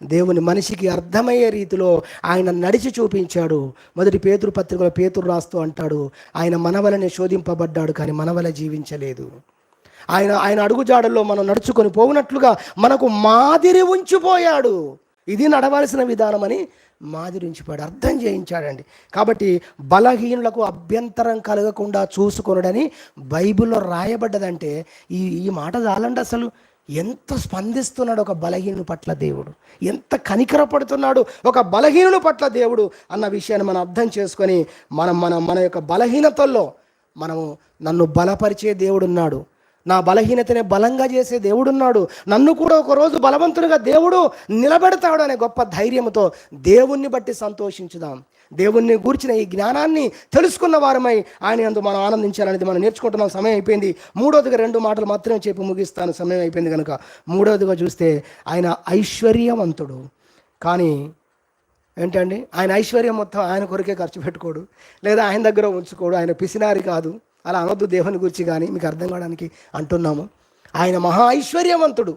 దేవుని మనిషికి అర్థమయ్యే రీతిలో ఆయన నడిచి చూపించాడు. 1 పేతురు పత్రికలో పేతురు రాస్తూ అంటాడు, ఆయన మనవలనే శోధింపబడ్డాడు కానీ మనవల జీవించలేదు. ఆయన అడుగుజాడల్లో మనం నడుచుకొని పోవునట్లుగా మనకు మాదిరి ఉంచిపోయాడు. ఇది నడవాల్సిన విధానం అని మాదిరి ఉంచిపోయాడు, అర్థం చేయించాడండి. కాబట్టి బలహీనులకు అభ్యంతరం కలగకుండా చూసుకొనుడని బైబిల్లో రాయబడ్డదంటే ఈ మాట చాలండి. అసలు ఎంత స్పందిస్తున్నాడు ఒక బలహీనుని పట్ల దేవుడు, ఎంత కనికరపడుతున్నాడు ఒక బలహీనుని పట్ల దేవుడు అన్న విషయాన్ని మనం అర్థం చేసుకొని మన యొక్క బలహీనతల్లో మనము నన్ను బలపరిచే దేవుడున్నాడు, నా బలహీనతనే బలంగా చేసే దేవుడున్నాడు, నన్ను కూడా ఒకరోజు బలవంతునిగా దేవుడు నిలబెడతాడు అనే గొప్ప ధైర్యంతో దేవుణ్ణి బట్టి సంతోషించుదాం. దేవుణ్ణి గూర్చిన ఈ జ్ఞానాన్ని తెలుసుకున్న వారమై ఆయన యందు మనం ఆనందించాలనేది మనం నేర్చుకుంటున్నాం. సమయం అయిపోయింది. 3వదిగా 2 మాటలు మాత్రమే చెప్పి ముగిస్తాను, సమయం అయిపోయింది కనుక. 3వదిగా చూస్తే ఆయన ఐశ్వర్యవంతుడు, కానీ ఏంటండి ఆయన ఐశ్వర్యం మొత్తం ఆయన కొరకే ఖర్చు పెట్టుకోడు, లేదా ఆయన దగ్గర ఉంచుకోడు. ఆయన పిసినారి కాదు, అలా అనొద్దు దేవుని గురించి, కానీ మీకు అర్థం కావడానికి అంటున్నాము. ఆయన మహా ఐశ్వర్యవంతుడు,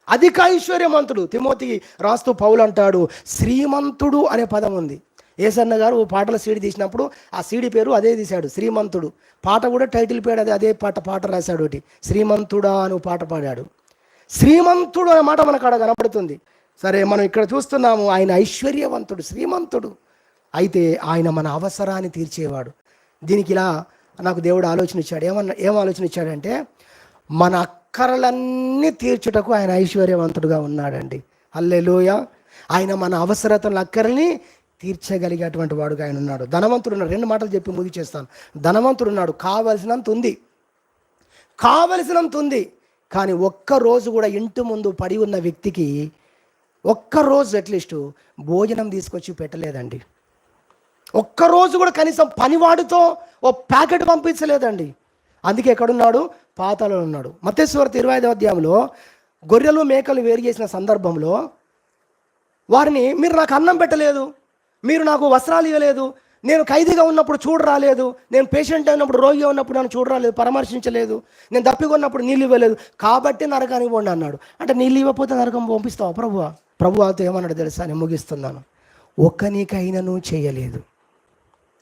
అధిక ఐశ్వర్యవంతుడు. తిమోతికి రాస్తూ పౌలు అంటాడు, శ్రీమంతుడు అనే పదం ఉంది. ఏసన్న గారు ఓ పాటల సీడీ తీసినప్పుడు ఆ సీడీ పేరు అదే తీశాడు, శ్రీమంతుడు. పాట కూడా టైటిల్ పేరు అదే పాట రాశాడు ఒకటి, శ్రీమంతుడా అని పాట పాడాడు. శ్రీమంతుడు అనే మాట మనకు అక్కడ కనపడుతుంది. సరే, మనం ఇక్కడ చూస్తున్నాము ఆయన ఐశ్వర్యవంతుడు, శ్రీమంతుడు. అయితే ఆయన మన అవసరాన్ని తీర్చేవాడు. దీనికి ఇలా నాకు దేవుడు ఆలోచన ఇచ్చాడు. ఏం ఆలోచన ఇచ్చాడంటే, మన అక్కరలన్నీ తీర్చుటకు ఆయన ఐశ్వర్యవంతుడుగా ఉన్నాడండి. హల్లెలూయా. ఆయన మన అవసరతల అక్కరల్ని తీర్చగలిగేటువంటి వాడుగా ఆయన ఉన్నాడు. ధనవంతుడు ఉన్నాడు. 2 మాటలు చెప్పి ముగిచేస్తాను. ధనవంతుడు ఉన్నాడు, కావలసినంత ఉంది. కానీ ఒక్కరోజు కూడా ఇంటి ముందు పడి ఉన్న వ్యక్తికి ఒక్కరోజు అట్లీస్ట్ భోజనం తీసుకొచ్చి పెట్టలేదండి. ఒక్కరోజు కూడా కనీసం పనివాడితో ఓ ప్యాకెట్ పంపించలేదండి. అందుకే ఎక్కడున్నాడు? పాతాళంలో ఉన్నాడు. మత్తయి సువార్త 25వ అధ్యాయంలో గొర్రెలు మేకలు వేరు చేసిన సందర్భంలో వారిని, మీరు నాకు అన్నం పెట్టలేదు, మీరు నాకు వస్త్రాలు ఇవ్వలేదు, నేను ఖైదీగా ఉన్నప్పుడు చూడరాలేదు, నేను పేషెంట్ అయినప్పుడు రోగిగా ఉన్నప్పుడు నన్ను చూడరాలేదు, పరామర్శించలేదు, నేను దప్పికొన్నప్పుడు నీళ్ళు ఇవ్వలేదు, కాబట్టి నరకానికి పోండి అన్నాడు. అంటే నీళ్ళు ఇవ్వకపోతే నరకం పంపిస్తావా ప్రభువాతో ఏమన్నాడు తెలుసా? నేను ముగిస్తున్నాను. ఒక్కనికైనను చేయలేదు.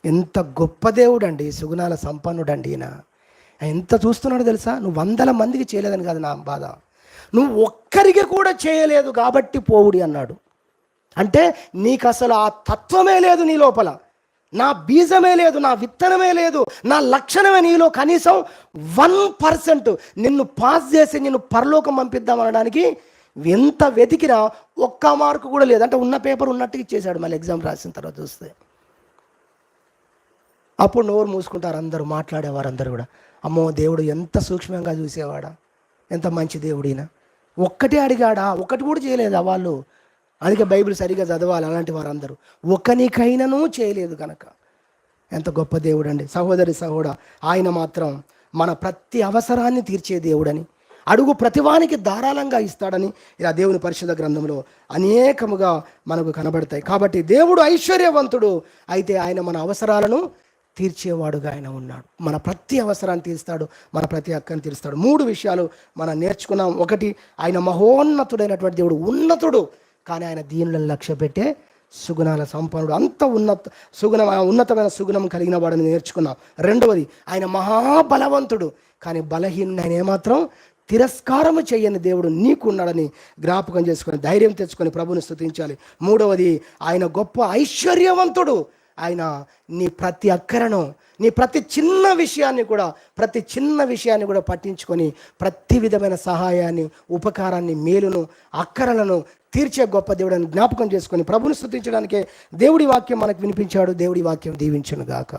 ఎంత గొప్ప దేవుడు అండి, సుగుణాల సంపన్నుడు అండి ఈయన. ఎంత చూస్తున్నాడు తెలుసా? నువ్వు 100 మందికి చేయలేదని కాదు నా బాధ, నువ్వు ఒక్కరికి కూడా చేయలేదు కాబట్టి పోవుడి అన్నాడు. అంటే నీకు అసలు ఆ తత్వమే లేదు నీ లోపల, నా బీజమే లేదు, నా విత్తనమే లేదు, నా లక్షణమే నీలో కనీసం 1% నిన్ను పాస్ చేసి నిన్ను పరలోకం పంపిద్దామనడానికి ఎంత వెతికినా ఒక్క మార్కు కూడా లేదు. అంటే ఉన్న పేపర్ ఉన్నట్టు ఇచ్చేశాడు. మళ్ళీ ఎగ్జామ్ రాసిన తర్వాత చూస్తే అప్పుడు నోరు మూసుకుంటారు అందరూ, మాట్లాడేవారు అందరూ కూడా. అమ్మో, దేవుడు ఎంత సూక్ష్మంగా చూసేవాడా, ఎంత మంచి దేవుడినా. ఒక్కటే అడిగాడా? ఒక్కటి కూడా చేయలేదా వాళ్ళు? అందుకే బైబిల్ సరిగా చదవాలి అలాంటి వారందరూ. ఒకనికైనానూ చేయలేదు కనుక ఎంత గొప్ప దేవుడు అండి. సహోదరి సహోదరా, ఆయన మాత్రం మన ప్రతి అవసరాన్ని తీర్చే దేవుడని, అడుగు ప్రతివానికి ధారాళంగా ఇస్తాడని ఇలా దేవుని పరిశుద్ధ గ్రంథంలో అనేకముగా మనకు కనబడతాయి. కాబట్టి దేవుడు ఐశ్వర్యవంతుడు, అయితే ఆయన మన అవసరాలను తీర్చేవాడుగా ఆయన ఉన్నాడు. మన ప్రతి అవసరాన్ని తీరుస్తాడు, మన ప్రతి హక్కుని తీరుస్తాడు. 3 విషయాలు మనం నేర్చుకున్నాం. 1, ఆయన మహోన్నతుడైనటువంటి దేవుడు, ఉన్నతుడు, కానీ ఆయన దీనులను లక్ష్య పెట్టే సుగుణాల సంపన్నుడు, అంత ఉన్నతమైన సుగుణం కలిగిన వాడని నేర్చుకున్నాం. 2, ఆయన మహాబలవంతుడు, కానీ బలహీనుడు ఆయన ఏమాత్రం తిరస్కారము చేయని దేవుడు నీకు ఉన్నాడని జ్ఞాపకం చేసుకొని ధైర్యం తెచ్చుకొని ప్రభుని స్తుతించాలి. 3, ఆయన గొప్ప ఐశ్వర్యవంతుడు. ఆయన నీ ప్రతి అక్కరను, నీ ప్రతి చిన్న విషయాన్ని కూడా పట్టించుకొని ప్రతి విధమైన సహాయాన్ని, ఉపకారాన్ని, మేలును, అక్కరలను తీర్చే గొప్ప దేవుడని జ్ఞాపకం చేసుకొని ప్రభుని స్తుతించడానికే దేవుడి వాక్యం మనకు వినిపించాడు. దేవుడి వాక్యం దీవించును గాక.